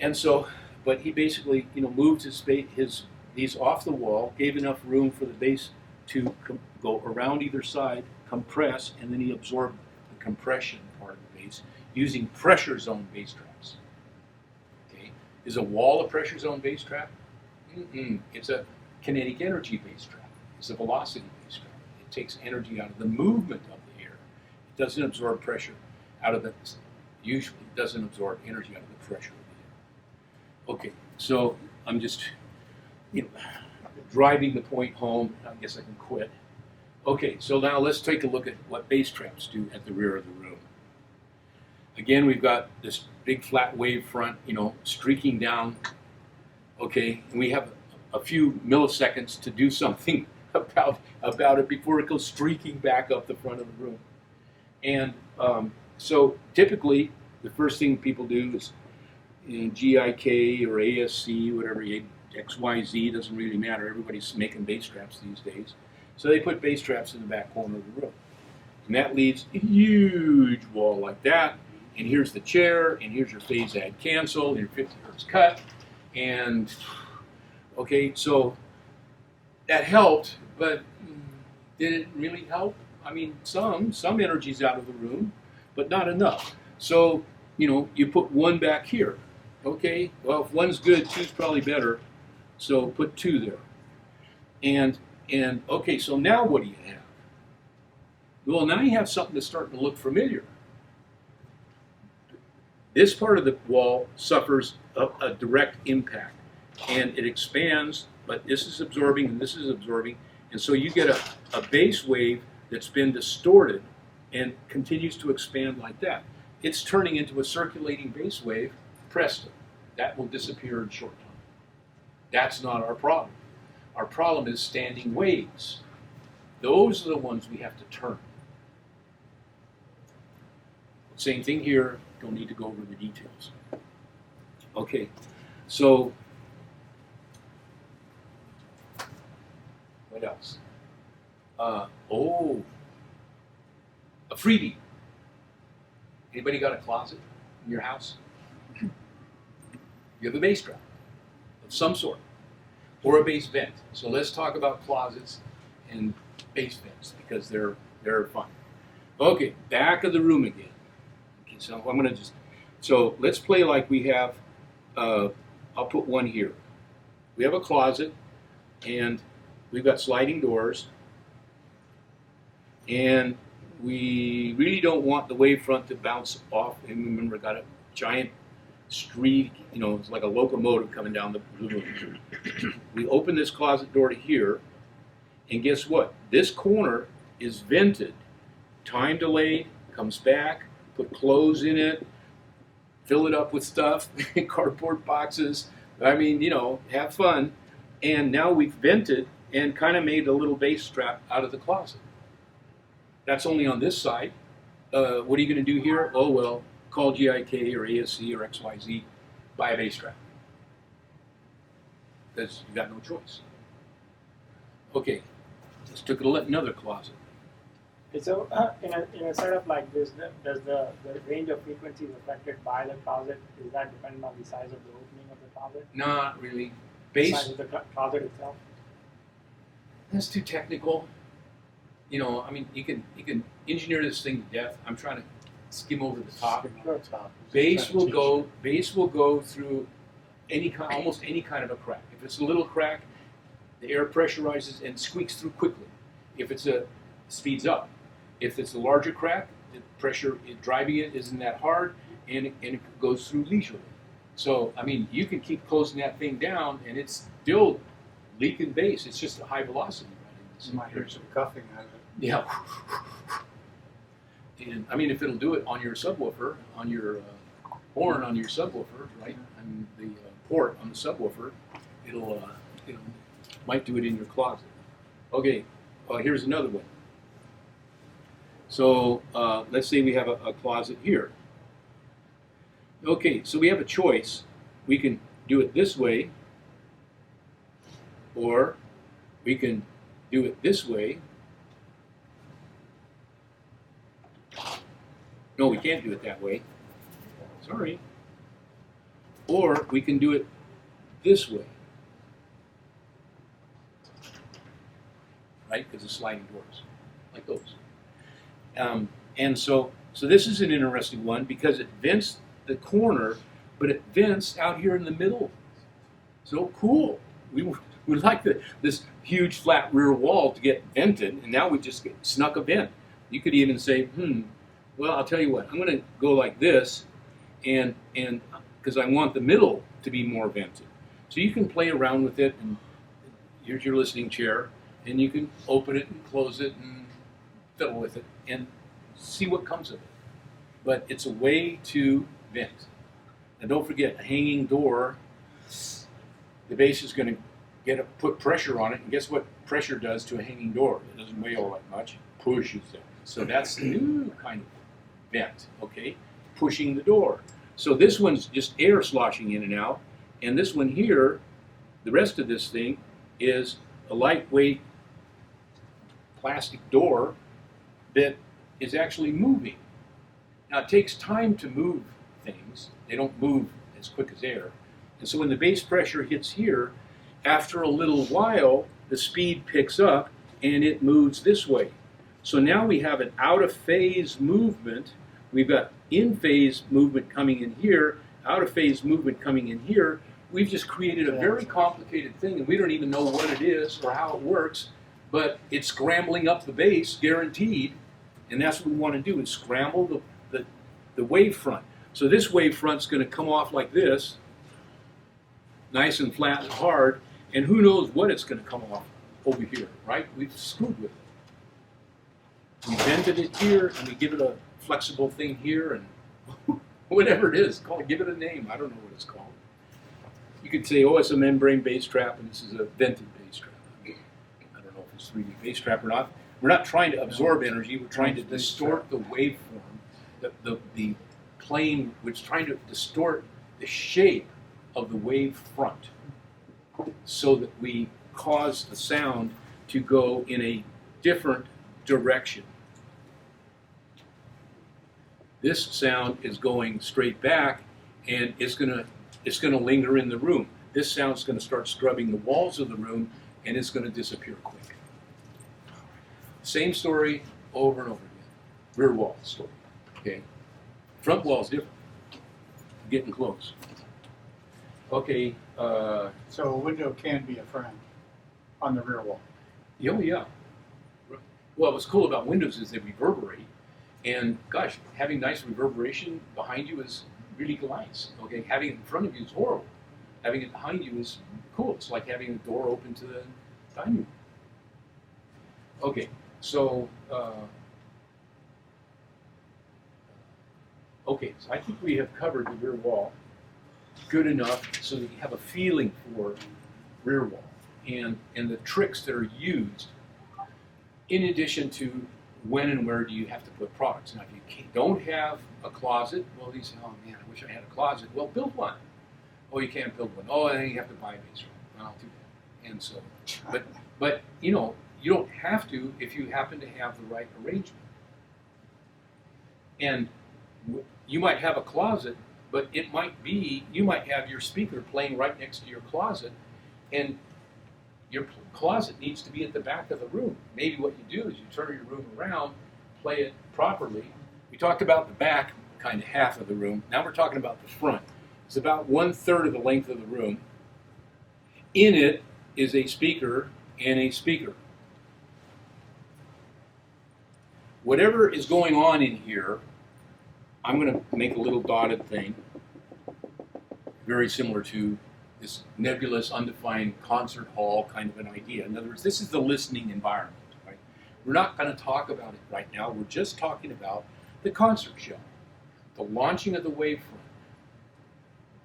And so, but he basically, moved these off the wall, gave enough room for the bass to go around either side, compress, and then he absorbed the compression part of the bass using pressure zone bass traps. Okay, is a wall a pressure zone bass trap? It's a kinetic energy bass trap. It's a velocity bass trap. It takes energy out of the movement of the air. It doesn't absorb pressure out of the. Usually, it doesn't absorb energy out of the pressure of the air. Okay, so I'm just, driving the point home. I guess I can quit. Okay, so now let's take a look at what bass traps do at the rear of the room. Again, we've got this big flat wave front, streaking down. Okay, and we have a few milliseconds to do something about it before it goes streaking back up the front of the room. And so typically, the first thing people do is GIK or ASC, whatever, XYZ, doesn't really matter. Everybody's making bass traps these days. So they put bass traps in the back corner of the room. And that leaves a huge wall like that. And here's the chair, and here's your phase add cancel, and your 50 hertz cut. And, okay, so that helped, but did it really help? I mean, some energy's out of the room, but not enough. So, you put one back here. Okay, well, if one's good, two's probably better. So put two there. And okay, so now what do you have? Well, now you have something that's starting to look familiar. This part of the wall suffers a direct impact, and it expands, but this is absorbing and this is absorbing, and so you get a bass wave that's been distorted and continues to expand like that. It's turning into a circulating bass wave, presto. That will disappear in short time. That's not our problem. Our problem is standing waves. Those are the ones we have to turn. Same thing here. Don't need to go over the details. Okay, so what else? A freebie. Anybody got a closet in your house? You have a bass trap of some sort, or a bass vent. So let's talk about closets and bass vents because they're fun. Okay, back of the room again. Okay, so I'm gonna so let's play like we have. I'll put one here. We have a closet, and we've got sliding doors, and we really don't want the wavefront to bounce off. And remember, got a giant streak, it's like a locomotive coming down the room. We open this closet door to here, and guess what? This corner is vented, time delayed, comes back, put clothes in it, fill it up with stuff, cardboard boxes. I mean, have fun. And now we've vented and kind of made a little bass trap out of the closet. That's only on this side. What are you going to do here? Oh, well, call GIK or ASC or XYZ, buy a bass trap. Because you got no choice. Okay, let's take another closet. So in a setup like this, does the range of frequencies affected by the closet, is that dependent on the size of the opening of the closet? Not really. The Bass, size of the closet itself? that's too technical. I mean, you can engineer this thing to death. I'm trying to skim over the top. Bass will go through almost any kind of a crack. If it's a little crack, the air pressurizes and squeaks through quickly. If it speeds up. If it's a larger crack, the pressure driving it isn't that hard, and it goes through leisurely. So, I mean, you can keep closing that thing down, and it's still leaking bass. It's just a high velocity. You might hear some cuffing out of it. Yeah. And I mean, if it'll do it on your subwoofer, on your horn on your subwoofer, right? I mean, the port on the subwoofer, it'll might do it in your closet. Okay, here's another one. So let's say we have a closet here. Okay, so we have a choice. We can do it this way, or we can do it this way. No, we can't do it that way. Sorry. Or we can do it this way. Right? Because it's sliding doors, like those. And so this is an interesting one because it vents the corner, but it vents out here in the middle. So cool. We like this huge flat rear wall to get vented, and now we just snuck a vent. You could even say, well, I'll tell you what, I'm going to go like this, and because I want the middle to be more vented. So you can play around with it, and here's your listening chair, and you can open it and close it and fiddle with it and see what comes of it. But it's a way to vent. And don't forget, a hanging door, the bass is going to put pressure on it, and guess what pressure does to a hanging door? It doesn't weigh all that much, pushes it. So that's the new kind of vent, okay? Pushing the door. So this one's just air sloshing in and out, and this one here, the rest of this thing is a lightweight plastic door that is actually moving. Now it takes time to move things. They don't move as quick as air. And so when the bass pressure hits here, after a little while, the speed picks up and it moves this way. So now we have an out of phase movement. We've got in phase movement coming in here, out of phase movement coming in here. We've just created a very complicated thing, and we don't even know what it is or how it works, but it's scrambling up the bass, guaranteed, and that's what we want to do, is scramble the wave front. So this wave front's going to come off like this, nice and flat and hard, and who knows what it's going to come off over here, right? We've screwed with it. We vented it here, and we give it a flexible thing here, and whatever it is, give it a name. I don't know what it's called. You could say, oh, it's a membrane bass trap, and this is a vented bass trap. I don't know if it's 3D bass trap or not. We're not trying to absorb energy. We're trying to distort the waveform, the plane, which is trying to distort the shape of the wave front so that we cause the sound to go in a different direction. This sound is going straight back, and it's going to linger in the room. This sound's going to start scrubbing the walls of the room, and it's going to disappear quick. Same story over and over again. Rear wall story. Okay. Front wall's different. Getting close. Okay. So a window can be a friend on the rear wall. Oh yeah. Well, what's cool about windows is they reverberate, and gosh, having nice reverberation behind you is really nice. Okay, having it in front of you is horrible. Having it behind you is cool. It's like having the door open to the dining room. Okay, so so I think we have covered the rear wall good enough so that you have a feeling for rear wall and the tricks that are used. In addition to when and where do you have to put products. Now, if you don't have a closet, well, you say, oh man, I wish I had a closet. Well, build one. Oh, you can't build one. Oh, then you have to buy a bass drum. Well, I'll do that. And so, but you know, you don't have to if you happen to have the right arrangement. And you might have a closet, but it might be, you might have your speaker playing right next to your closet, and your closet needs to be at the back of the room. Maybe what you do is you turn your room around, play it properly. We talked about the back, kind of half of the room. Now we're talking about the front. It's about 1/3 of the length of the room. In it is a speaker and a speaker. Whatever is going on in here I'm going to make a little dotted thing, very similar to this nebulous, undefined concert hall kind of an idea. In other words, this is the listening environment. Right? We're not going to talk about it right now. We're just talking about the concert show, the launching of the wavefront.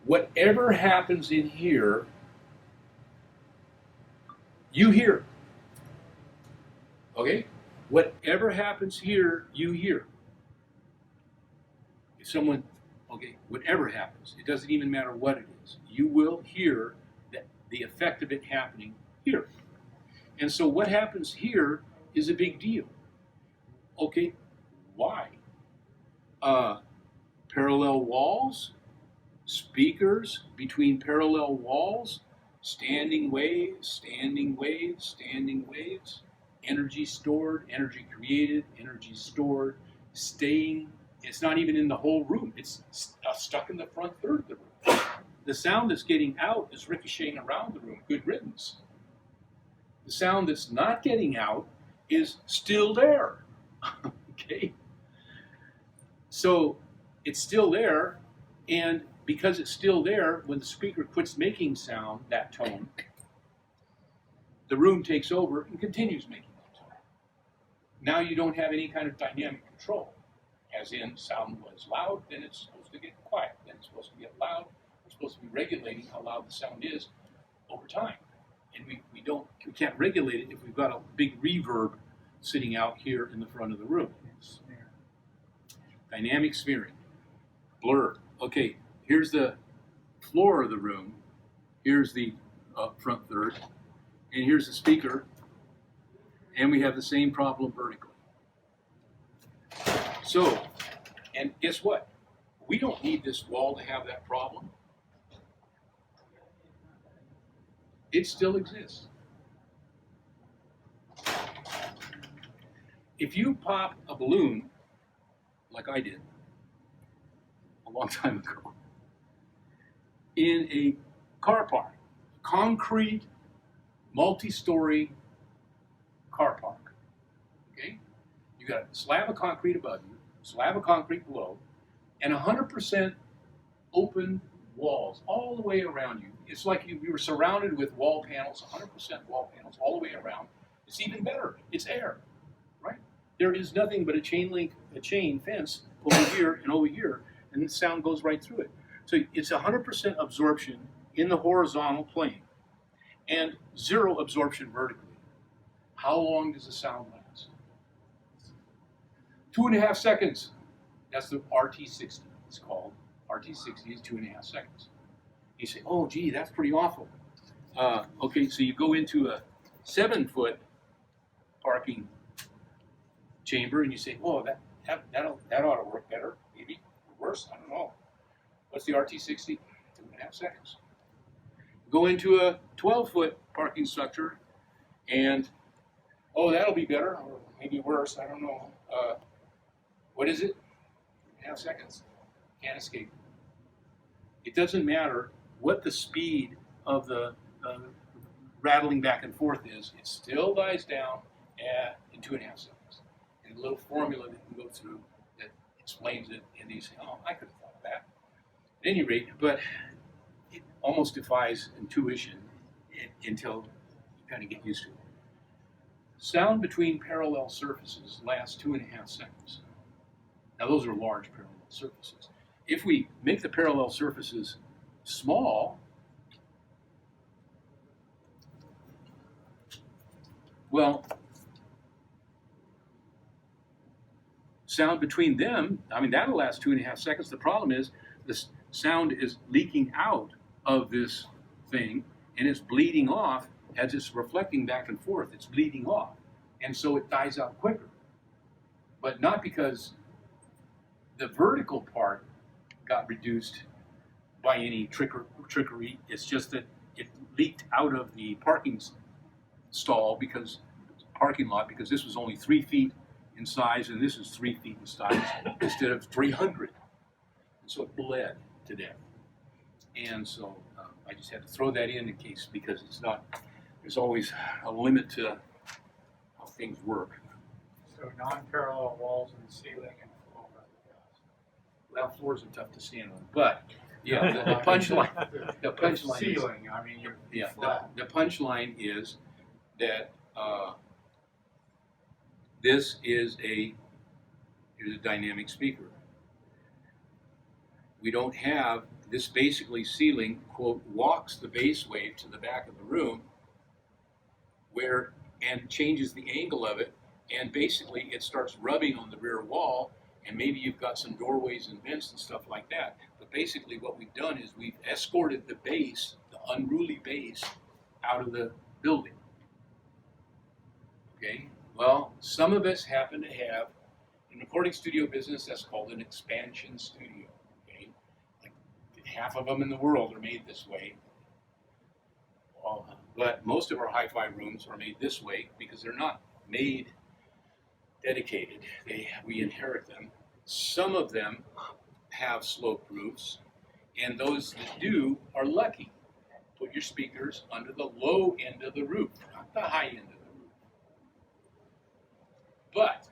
Whatever happens in here, you hear. Okay? Whatever happens here, you hear. If someone, okay, whatever happens, it doesn't even matter what it is, you will hear the effect of it happening here. And so what happens here is a big deal. Okay, why? Parallel walls, speakers between parallel walls, standing waves, standing waves, standing waves, energy stored, energy created, energy stored, staying. It's not even in the whole room. It's stuck in the front third of the room. The sound that's getting out is ricocheting around the room. Good riddance. The sound that's not getting out is still there. Okay? So it's still there, and because it's still there, when the speaker quits making sound, that tone, the room takes over and continues making that tone. Now you don't have any kind of dynamic control. As in, sound was loud, then it's supposed to get quiet, then it's supposed to get loud. We're supposed to be regulating how loud the sound is over time. And we can't regulate it if we've got a big reverb sitting out here in the front of the room. Dynamic smearing. Blur. Okay, here's the floor of the room. Here's the front third. And here's the speaker. And we have the same problem vertically. So, and guess what? We don't need this wall to have that problem. It still exists. If you pop a balloon, like I did a long time ago, in a car park, concrete, multi-story car park, okay? You got a slab of concrete above you, slab of concrete below, and 100% open walls all the way around you. It's like you were surrounded with wall panels, 100% wall panels all the way around. It's even better. It's air, right? There is nothing but a chain fence over here and over here, and the sound goes right through it. So it's 100% absorption in the horizontal plane and 0 absorption vertically. How long does the sound last? 2.5 seconds. That's the RT60. It's called RT60 is 2.5 seconds. You say, oh, gee, that's pretty awful. Okay, so you go into a 7-foot parking chamber and you say, oh, that ought to work better, maybe, or worse, I don't know. What's the RT60? 2.5 seconds. Go into a 12-foot parking structure and, oh, that'll be better, or maybe worse, I don't know. What is it? 2.5 seconds. Can't escape. It doesn't matter what the speed of the rattling back and forth is, it still dies down in 2.5 seconds. And a little formula that you can go through that explains it, and you say, oh, I could have thought of that. At any rate, but it almost defies intuition until you kind of get used to it. Sound between parallel surfaces lasts 2.5 seconds. Now those are large parallel surfaces. If we make the parallel surfaces small, well, sound between them, I mean, that'll last 2.5 seconds. The problem is the sound is leaking out of this thing and it's bleeding off as it's reflecting back and forth. It's bleeding off. And so it dies out quicker. But not because the vertical part got reduced by any trickery. It's just that it leaked out of the parking stall parking lot because this was only 3 feet in size and this is 3 feet in size instead of 300. And so it bled to death. And so I just had to throw that in case, because there's always a limit to how things work. So non-parallel walls in the ceiling and floor. tile floors are tough to stand on. But yeah, the punchline is, Ceiling, I mean, you're yeah, flat. the punchline is that this is a dynamic speaker. We don't have this basically ceiling, quote, walks the bass wave to the back of the room and changes the angle of it, and basically it starts rubbing on the rear wall, and maybe you've got some doorways and vents and stuff like that. But basically what we've done is we've escorted the bass, the unruly bass, out of the building. Okay? Well, some of us happen to have, in the recording studio business, that's called an expansion studio. Okay? Like half of them in the world are made this way. But most of our hi-fi rooms are made this way because they're not made dedicated. We inherit them. Some of them have sloped roofs, and those that do are lucky. Put your speakers under the low end of the roof, not the high end of the roof. But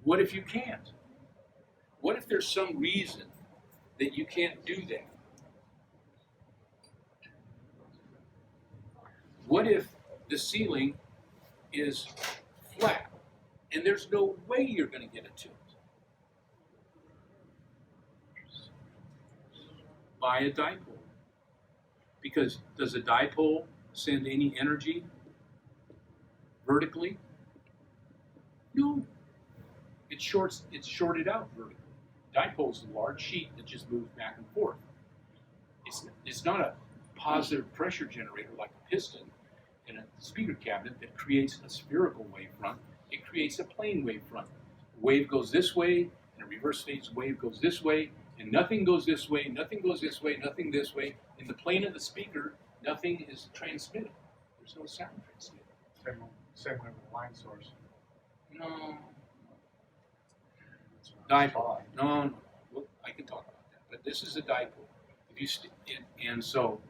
what if you can't? What if there's some reason that you can't do that? What if the ceiling is flat and there's no way you're going to get a tilt? Buy a dipole. Because does a dipole send any energy vertically? No. It's shorted out vertically. Dipole is a large sheet that just moves back and forth. It's not a positive pressure generator like a piston in a speaker cabinet that creates a spherical wavefront. It creates a plane wavefront. A wave goes this way, and a reverse phase wave goes this way, and nothing goes this way, nothing goes this way, nothing this way. In the plane of the speaker, nothing is transmitted. There's no sound transmitted. Same way with the line source. No. Dipole. No. Well, I can talk about that. But this is a dipole. If you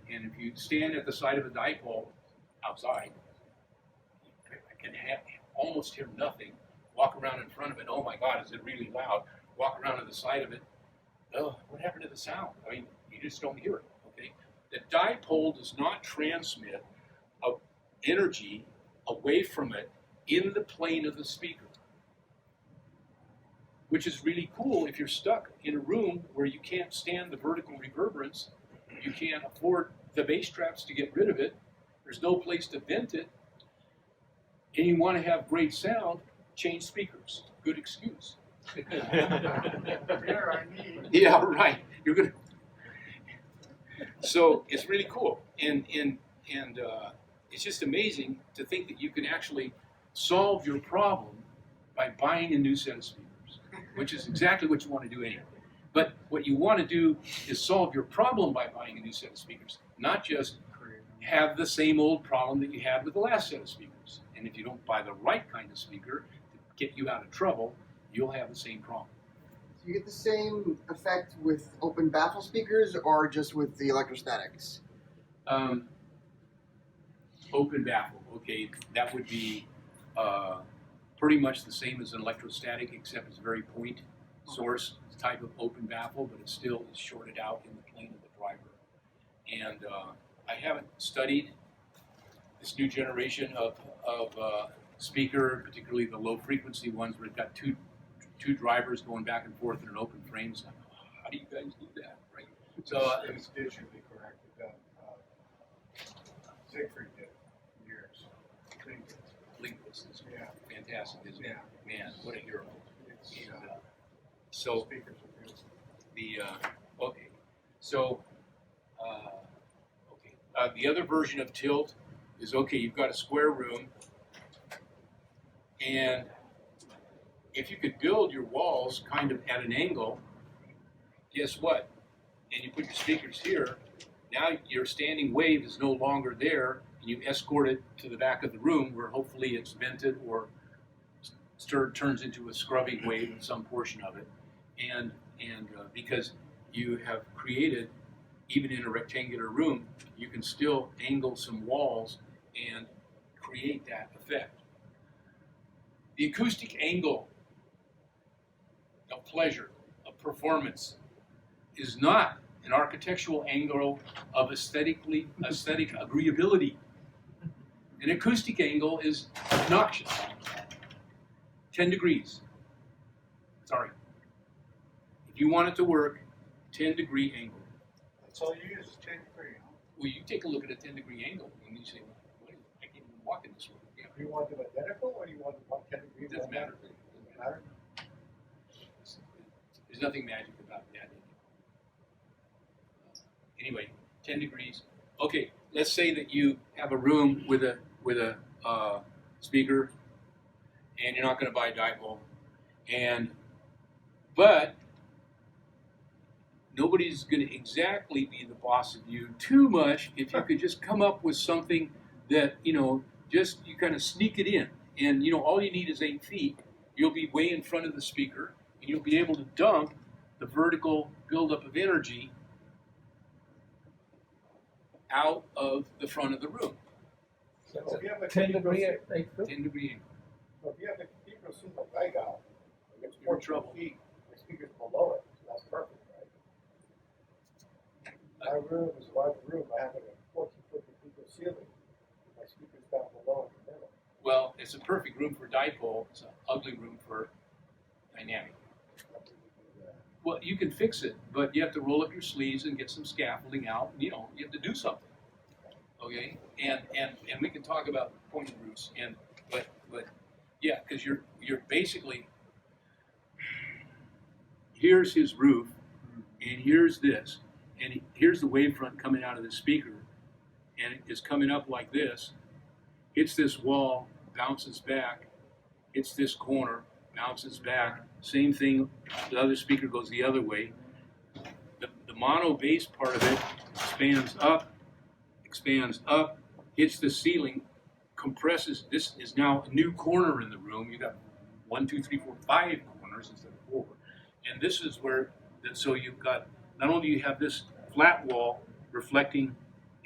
if you stand at the side of a dipole outside, I can almost hear nothing. Walk around in front of it. Oh my God, is it really loud? Walk around to the side of it. Oh, what happened to the sound? I mean, you just don't hear it. Okay. The dipole does not transmit energy away from it in the plane of the speaker, which is really cool if you're stuck in a room where you can't stand the vertical reverberance, you can't afford the bass traps to get rid of it, there's no place to vent it, and you want to have great sound, change speakers. Good excuse. There, I need. Yeah, right. You're gonna. So it's really cool, and it's just amazing to think that you can actually solve your problem by buying a new set of speakers, which is exactly what you want to do anyway. But what you want to do is solve your problem by buying a new set of speakers, not just have the same old problem that you had with the last set of speakers. And if you don't buy the right kind of speaker to get you out of trouble, you'll have the same problem. Do you get the same effect with open baffle speakers or just with the electrostatics? Open baffle, okay, that would be pretty much the same as an electrostatic, except it's a very point source type of open baffle, but it still is shorted out in the plane of the driver. And I haven't studied this new generation of speaker, particularly the low frequency ones where it's got two drivers going back and forth in an open frame. So how do you guys do that, right? So It's digitally corrected. Siegfried did years. Linguist is Yeah. fantastic, isn't it? Yeah. Man, what a hero. It's, And, so speakers are beautiful. the other version of tilt is, okay, you've got a square room, and if you could build your walls kind of at an angle, guess what? And you put your speakers here, now your standing wave is no longer there, and you escort it to the back of the room where hopefully it's vented or turns into a scrubbing wave in some portion of it. And because you have created, even in a rectangular room, you can still angle some walls and create that effect. The acoustic angle of pleasure, of performance, is not an architectural angle of aesthetic agreeability. An acoustic angle is obnoxious. 10 degrees. Sorry. If you want it to work, 10-degree angle. That's all you use is 10 degree. Well, you take a look at a 10-degree angle and you say, well, I can't even walk in this room. Yeah, Do you want them identical or do you want them 10 degrees? it doesn't matter. Doesn't matter. There's nothing magic about that. Anyway, 10 degrees. Okay, let's say that you have a room with a speaker, and you're not going to buy a dipole, but nobody's going to exactly be the boss of you too much if you could just come up with something that, just you kind of sneak it in. And, all you need is 8 feet. You'll be way in front of the speaker, and you'll be able to dump the vertical buildup of energy out of the front of the room. So if you have a 10 degree, 10-degree angle. So if you have the cathedral suit like I got, it's You're in 14 trouble. feet, the speaker's below it, so that's perfect, right? My room is a large room, I have a 14-foot cathedral ceiling, my speaker's down below in the middle. Well, it's a perfect room for dipole. It's an ugly room for dynamic. Well, you can fix it, but you have to roll up your sleeves and get some scaffolding out. You have to do something. Okay, and we can talk about pointed roofs, but yeah, because you're basically, here's his roof, and here's this, and here's the wavefront coming out of the speaker, and it is coming up like this, hits this wall, bounces back, hits this corner, bounces back. Same thing, the other speaker goes the other way. The mono bass part of it expands up, hits the ceiling, compresses. This is now a new corner in the room. You got 1, 2, 3, 4, 5 corners instead of 4. And this is where, so you've got, not only do you have this flat wall reflecting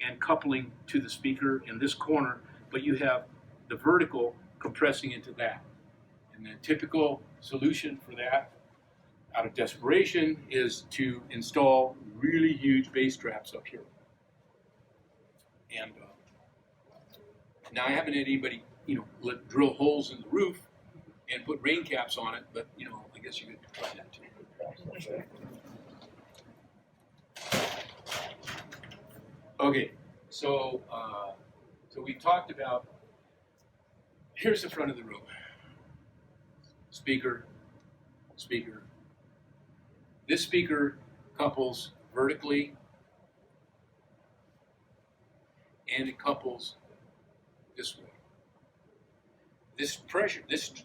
and coupling to the speaker in this corner, but you have the vertical compressing into that. And the typical solution for that, out of desperation, is to install really huge bass traps up here. And now I haven't had anybody, drill holes in the roof and put rain caps on it, but I guess you could try that too. Okay, so we talked about. Here's the front of the room. Speaker. This speaker couples vertically, and it couples this way. This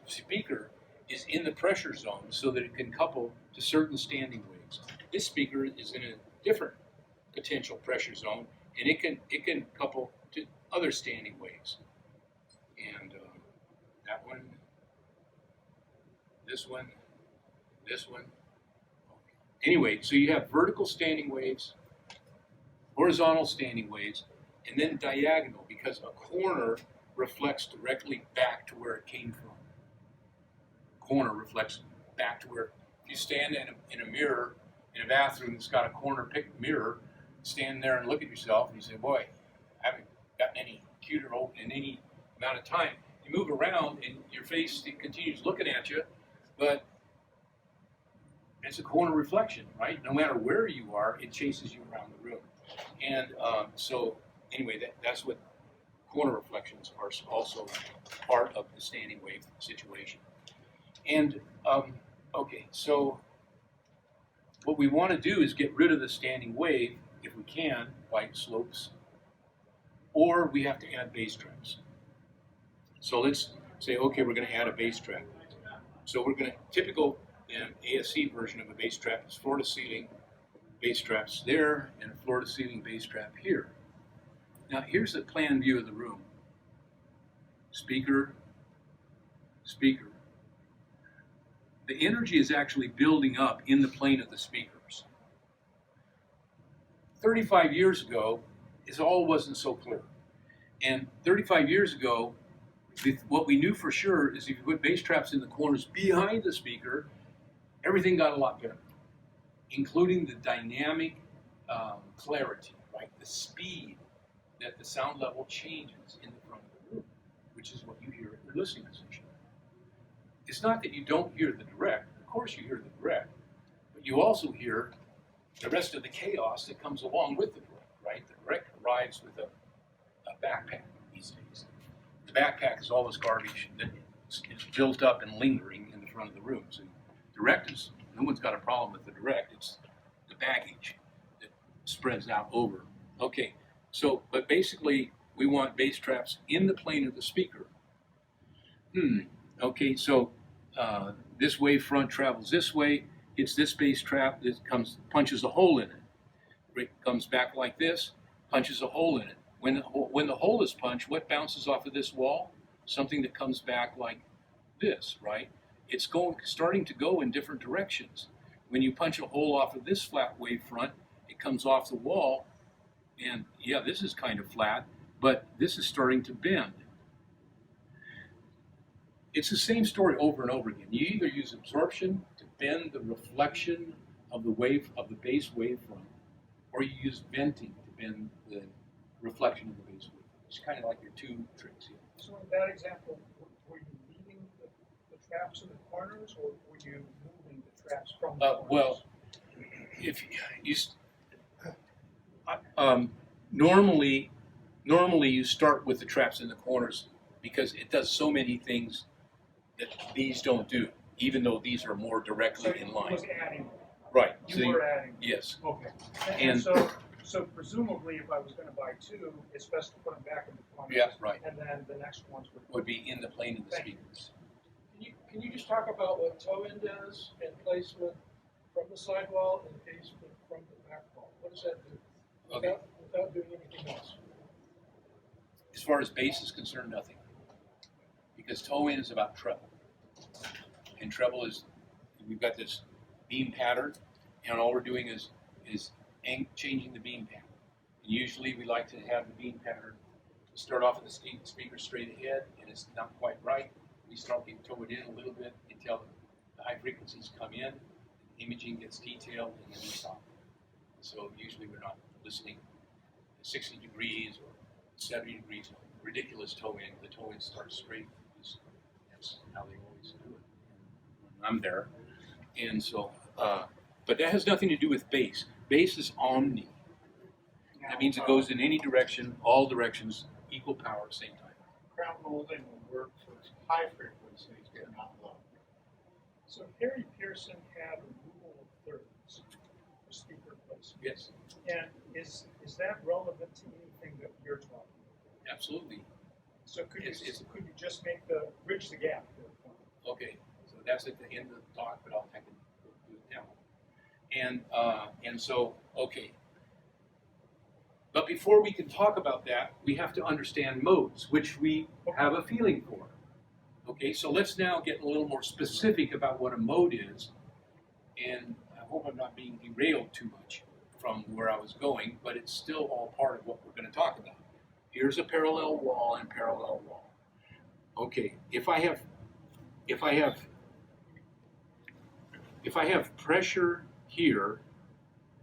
speaker is in the pressure zone so that it can couple to certain standing waves. This speaker is in a different potential pressure zone, and it can couple to other standing waves. And that one, this one. Anyway, so you have vertical standing waves, horizontal standing waves, and then diagonal, because a corner reflects directly back to where it came from. Corner reflects back to where, if you stand in a mirror in a bathroom that's got a corner mirror, stand there and look at yourself and you say, boy, I haven't gotten any cuter in any amount of time. You move around and your face continues looking at you, but it's a corner reflection, right? No matter where you are, it chases you around the room. And so anyway, that's what corner reflections are also part of the standing wave situation. And okay, so what we want to do is get rid of the standing wave, if we can, by slopes, or we have to add bass traps. So let's say, okay, we're going to add a bass trap. So we're going to, typical ASC version of a bass trap is floor to ceiling bass traps there and a floor to ceiling bass trap here. Now here's the plan view of the room. Speaker. The energy is actually building up in the plane of the speakers. 35 years ago, it all wasn't so clear. And 35 years ago, what we knew for sure is if you put bass traps in the corners behind the speaker, everything got a lot better, including the dynamic clarity, right? The speed that the sound level changes in the front of the room, which is what you hear at your listening position. It's not that you don't hear the direct. Of course you hear the direct, but you also hear the rest of the chaos that comes along with the direct, right? The direct arrives with a backpack these days. The backpack is all this garbage that is built up and lingering in the front of the rooms. And direct is, no one's got a problem with the direct. It's the baggage that spreads out over. Okay, so, but basically, we want bass traps in the plane of the speaker. Okay, so this wavefront travels this way. It's this bass trap that punches a hole in it. It comes back like this, punches a hole in it. When the hole is punched, what bounces off of this wall? Something that comes back like this, right? It's starting to go in different directions. When you punch a hole off of this flat wavefront, it comes off the wall, and yeah, this is kind of flat, but this is starting to bend. It's the same story over and over again. You either use absorption to bend the reflection of the bass wavefront, or you use venting to bend the reflection of the bass wavefront. It's kind of like your two tricks here. So in that example, were you leaving the traps in the corners, or were you moving the traps from the corners? Well, if you normally you start with the traps in the corners because it does so many things that these don't do, even though these are more directly in line. So you was adding. Right. You were adding. Yes. Okay. And so presumably, if I was going to buy two, it's best to put them back in the corners. Yeah, right. And then the next ones Would be in the plane of the Thank you. speakers. Can you just talk about what toe in does and placement from the sidewall and placement from the back wall? What does that do? Okay. Without doing anything else. As far as bass is concerned, nothing. Because toe in is about treble. And treble is, we've got this beam pattern, and all we're doing is changing the beam pattern. And usually we like to have the beam pattern start off with the speaker straight ahead, and it's not quite right. We start to toe it in a little bit until the high frequencies come in, imaging gets detailed, and then we stop. So usually we're not listening 60 degrees or 70 degrees, ridiculous toe in. The toe in starts straight. That's how they always do it. And I'm there. And so, but that has nothing to do with bass. Bass is omni. That means it goes in any direction, all directions, equal power, same time. Crown molding will work for high frequencies, but not low. So Harry Pearson had a rule of thirds for speaker placement. Yes, And is that relevant to anything that you're talking about? absolutely. So could you It's- could you just bridge the gap there for me? Okay, so that's at the end of the talk, but I can do it now. And so, okay. But before we can talk about that, we have to understand modes, which we have a feeling for. Okay, so let's now get a little more specific about what a mode is. And I hope I'm not being derailed too much from where I was going, but it's still all part of what we're going to talk about. Here's a parallel wall and parallel wall. Okay, if I have pressure here,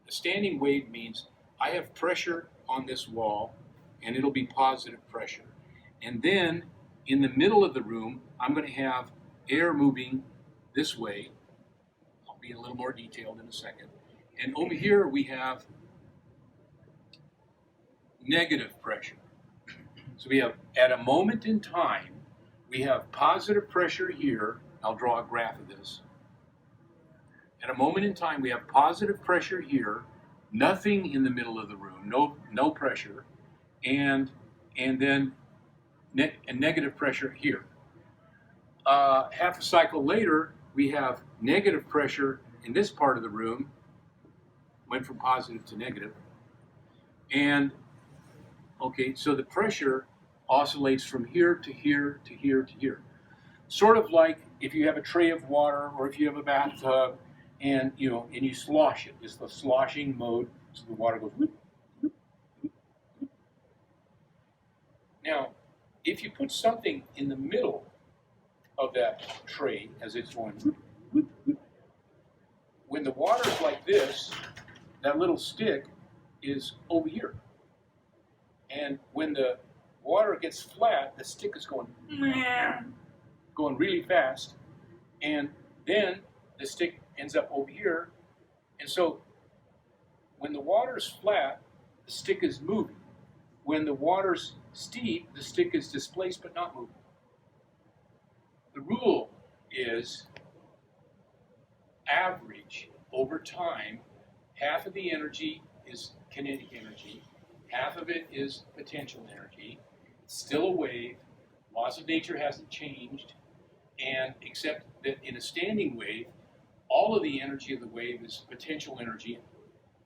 a standing wave means I have pressure on this wall, and it'll be positive pressure. And then in the middle of the room, I'm going to have air moving this way. I'll be a little more detailed in a second. And over here we have negative pressure. So we have, at a moment in time, we have positive pressure here. I'll draw a graph of this. At a moment in time, we have positive pressure here, nothing in the middle of the room, no pressure, and then negative pressure here. Half a cycle later, we have negative pressure in this part of the room, went from positive to negative, and okay, so the pressure oscillates from here to here to here to here. Sort of like if you have a tray of water or if you have a bathtub and you slosh it. It's the sloshing mode, so the water goes whoop, whoop, whoop, whoop. Now, if you put something in the middle of that tray as it's going whoop, whoop, whoop, when the water's like this, that little stick is over here. And when the water gets flat, the stick is going really fast, and then the stick ends up over here. And so when the water's flat, the stick is moving. When the water's steep, the stick is displaced but not moving. The rule is average over time. Half of the energy is kinetic energy, half of it is potential energy. It's still a wave. Laws of nature hasn't changed, and except that in a standing wave, all of the energy of the wave is potential energy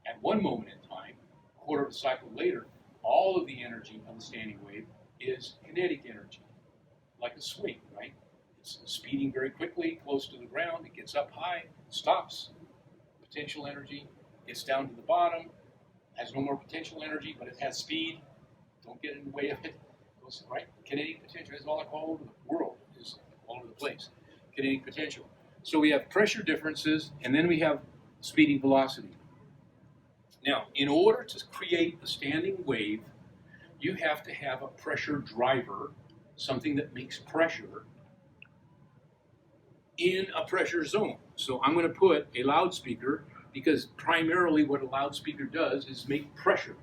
at one moment in time. A quarter of a cycle later, all of the energy of the standing wave is kinetic energy, like a swing, right? It's speeding very quickly, close to the ground. It gets up high, stops. Potential energy gets down to the bottom, has no more potential energy, but it has speed. Don't get in the way of it. Goes right. Kinetic potential is all over the world, is all over the place. Kinetic potential. So we have pressure differences, and then we have speeding velocity. Now, in order to create a standing wave, you have to have a pressure driver, something that makes pressure in a pressure zone. So I'm going to put a loudspeaker, because primarily what a loudspeaker does is make pressure.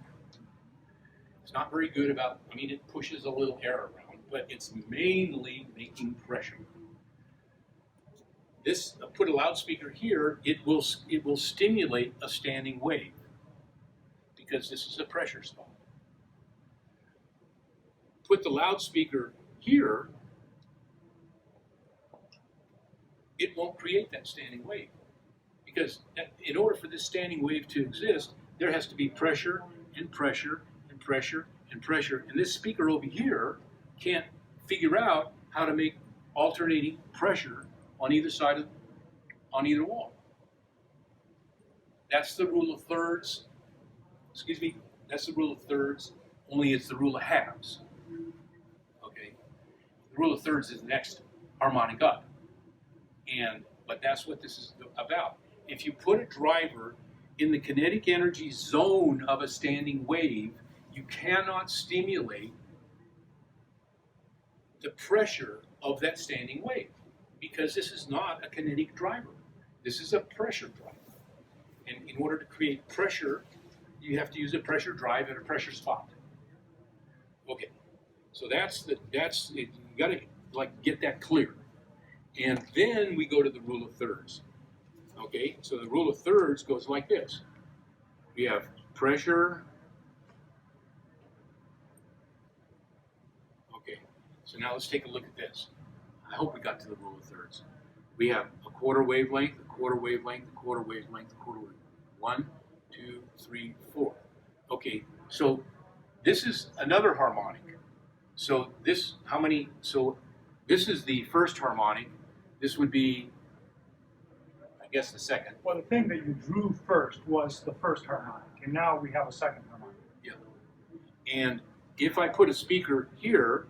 It's not very good about, it pushes a little air around, but it's mainly making pressure. This, put a loudspeaker here, it will stimulate a standing wave, because this is a pressure spot. Put the loudspeaker here, it won't create that standing wave. Because in order for this standing wave to exist, there has to be pressure and pressure and pressure and pressure. And this speaker over here can't figure out how to make alternating pressure on either side of, on either wall. That's the rule of thirds. Excuse me, that's the rule of thirds, only it's the rule of halves. Okay? The rule of thirds is the next harmonic up. But that's what this is about. If you put a driver in the kinetic energy zone of a standing wave, you cannot stimulate the pressure of that standing wave, because this is not a kinetic driver. This is a pressure driver. And in order to create pressure, you have to use a pressure drive at a pressure spot. Okay, so that's it. You got to get that clear. And then we go to the rule of thirds. Okay, so the rule of thirds goes like this. We have pressure. Okay, so now let's take a look at this. I hope we got to the rule of thirds. We have a quarter wavelength, a quarter wavelength, a quarter wavelength, a quarter wavelength. 1, 2, 3, 4. Okay, so this is another harmonic. So this, this is the first harmonic. This would be, I guess, the second. Well, the thing that you drew first was the first harmonic, and now we have a second harmonic. Yeah. And if I put a speaker here,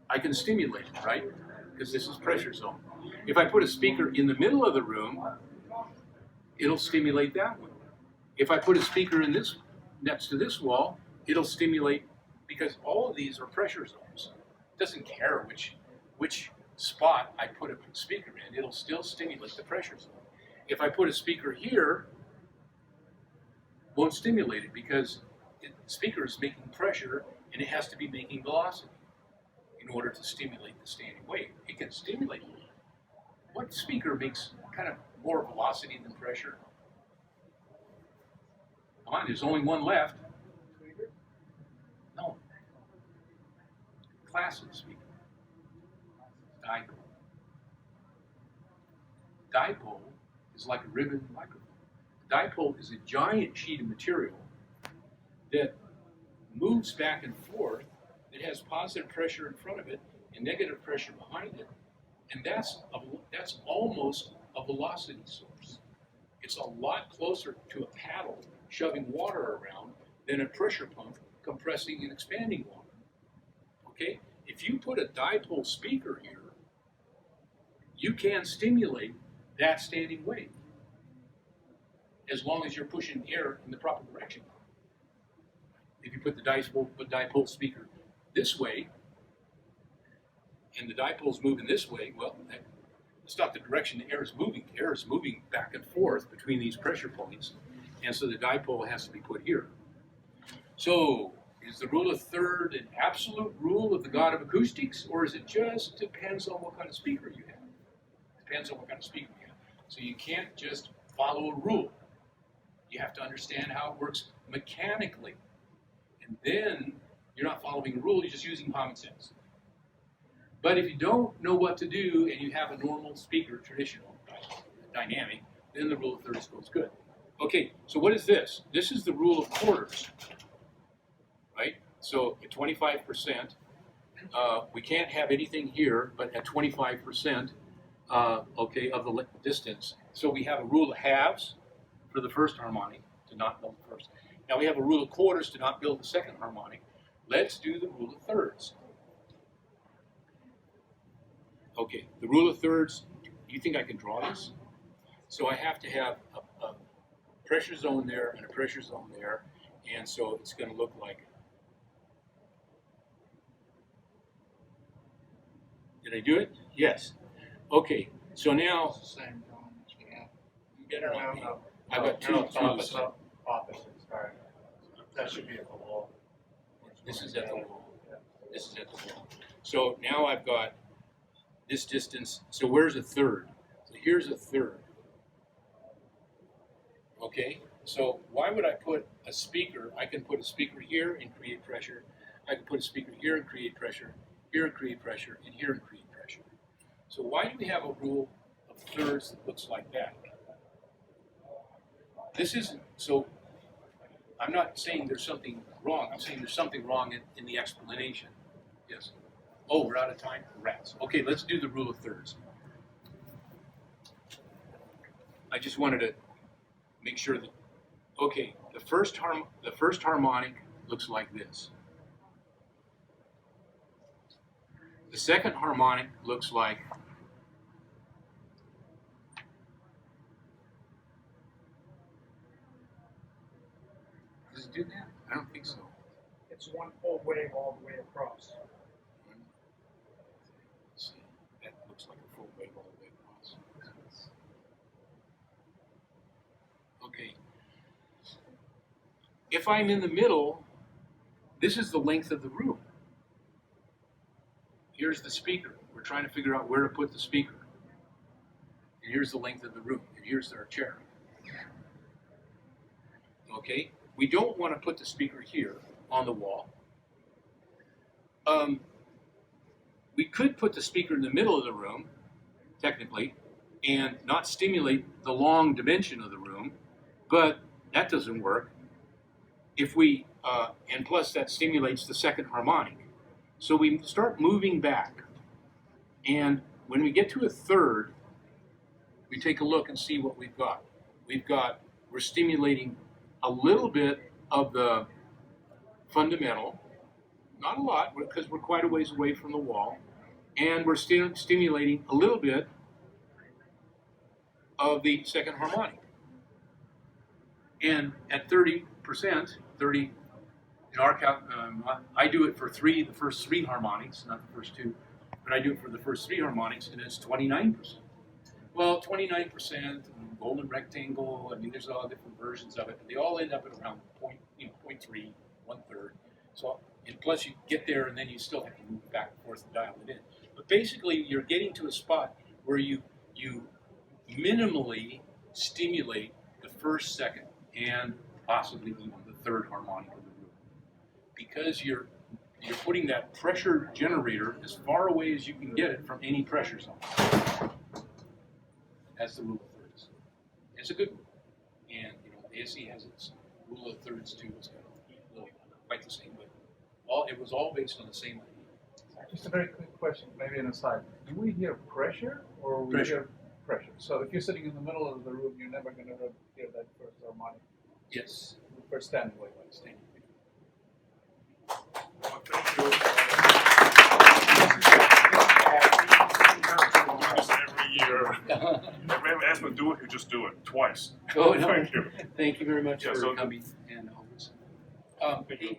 I can stimulate it, right? Because this is pressure zone. If I put a speaker in the middle of the room, it'll stimulate that one. If I put a speaker in this, next to this wall, it'll stimulate, because all of these are pressure zones. It doesn't care which spot I put a speaker in, it'll still stimulate the pressure zone. If I put a speaker here, it won't stimulate it, because the speaker is making pressure and it has to be making velocity in order to stimulate the standing wave. It can stimulate. What speaker makes kind of more velocity than pressure? Come on, there's only one left. No. Classic speaker. Dipole. Dipole is like a ribbon microphone. Dipole is a giant sheet of material that moves back and forth. It has positive pressure in front of it and negative pressure behind it, and that's almost a velocity source. It's a lot closer to a paddle shoving water around than a pressure pump compressing and expanding water. Okay? If you put a dipole speaker here, you can stimulate that standing wave. as long as you're pushing air in the proper direction. If you put the dipole speaker this way, and the dipole's moving this way, well, that's not the direction the air is moving. The air is moving back and forth between these pressure points, and so the dipole has to be put here. So, is the rule of third an absolute rule of the God of acoustics, or is it just depends on what kind of speaker you have? Depends on what kind of speaker you have. So you can't just follow a rule. You have to understand how it works mechanically. And then you're not following a rule, you're just using common sense. But if you don't know what to do and you have a normal speaker, traditional, dynamic, then the rule of thirds goes good. Okay, so what is this? This is the rule of quarters, right? So at 25%, we can't have anything here, but at 25%, okay, of the distance. So we have a rule of halves for the first harmonic to not build the first. Now we have a rule of quarters to not build the second harmonic. Let's do the rule of thirds. Okay, the rule of thirds, you think I can draw this? So I have to have a pressure zone there and a pressure zone there, and so it's going to look like. Did I do it? Yes. Okay, so now. It's the same drawing as we have. You better not be. No. I've got two. Opposites, sorry. That should be at the wall. This is at the wall. This is at the wall. So now I've got this distance. So where's a third? So here's a third. Okay, so why would I put a speaker? I can put a speaker here and create pressure. I can put a speaker here and create pressure, here and create pressure, and here and create pressure. So why do we have a rule of thirds that looks like that? This isn't, so I'm not saying there's something wrong. I'm saying there's something wrong in the explanation. Yes. Oh, we're out of time? Rats. Okay, let's do the rule of thirds. I just wanted to make sure that, okay, the first harmonic looks like this. The second harmonic looks like does it do that? I don't think so. It's one full wave all the way across. Let's see. That looks like a full wave all the way across. Okay. If I'm in the middle, this is the length of the room. Here's the speaker. We're trying to figure out where to put the speaker. And here's the length of the room. And here's our chair. Okay? We don't want to put the speaker here on the wall. We could put the speaker in the middle of the room, technically, and not stimulate the long dimension of the room, but that doesn't work. If we, and plus that stimulates the second harmonic. So we start moving back, and when we get to a third, we take a look and see what we've got. We're stimulating a little bit of the fundamental, not a lot, because we're quite a ways away from the wall, and we're still stimulating a little bit of the second harmonic. And at 30%, in our I do it for the first three harmonics, not the first two, but I do it for the first three harmonics, and it's 29%. Well, 29%, golden rectangle, I mean, there's all different versions of it, but they all end up at around 0.3, 1/3. So, and plus you get there and then you still have to move back and forth and dial it in. But basically, you're getting to a spot where you minimally stimulate the first, second, and possibly even the third harmonic of the room. Because you're putting that pressure generator as far away as you can get it from any pressure zone. That's the rule of thirds. It's a good one. And ASE has its rule of thirds too. It's kind of really quite the same, but it was all based on the same idea. Just a very quick question, maybe an aside. Do we hear pressure or we Pressure. hear pressure? So if you're sitting in the middle of the room, you're never going to hear that first harmonic. Yes. First standing wave. Standing. Every year. here. If we ask him to do it, he'll just do it twice. Oh, no. Thank you. Thank you very much Yeah, for so- coming and always. Thank you.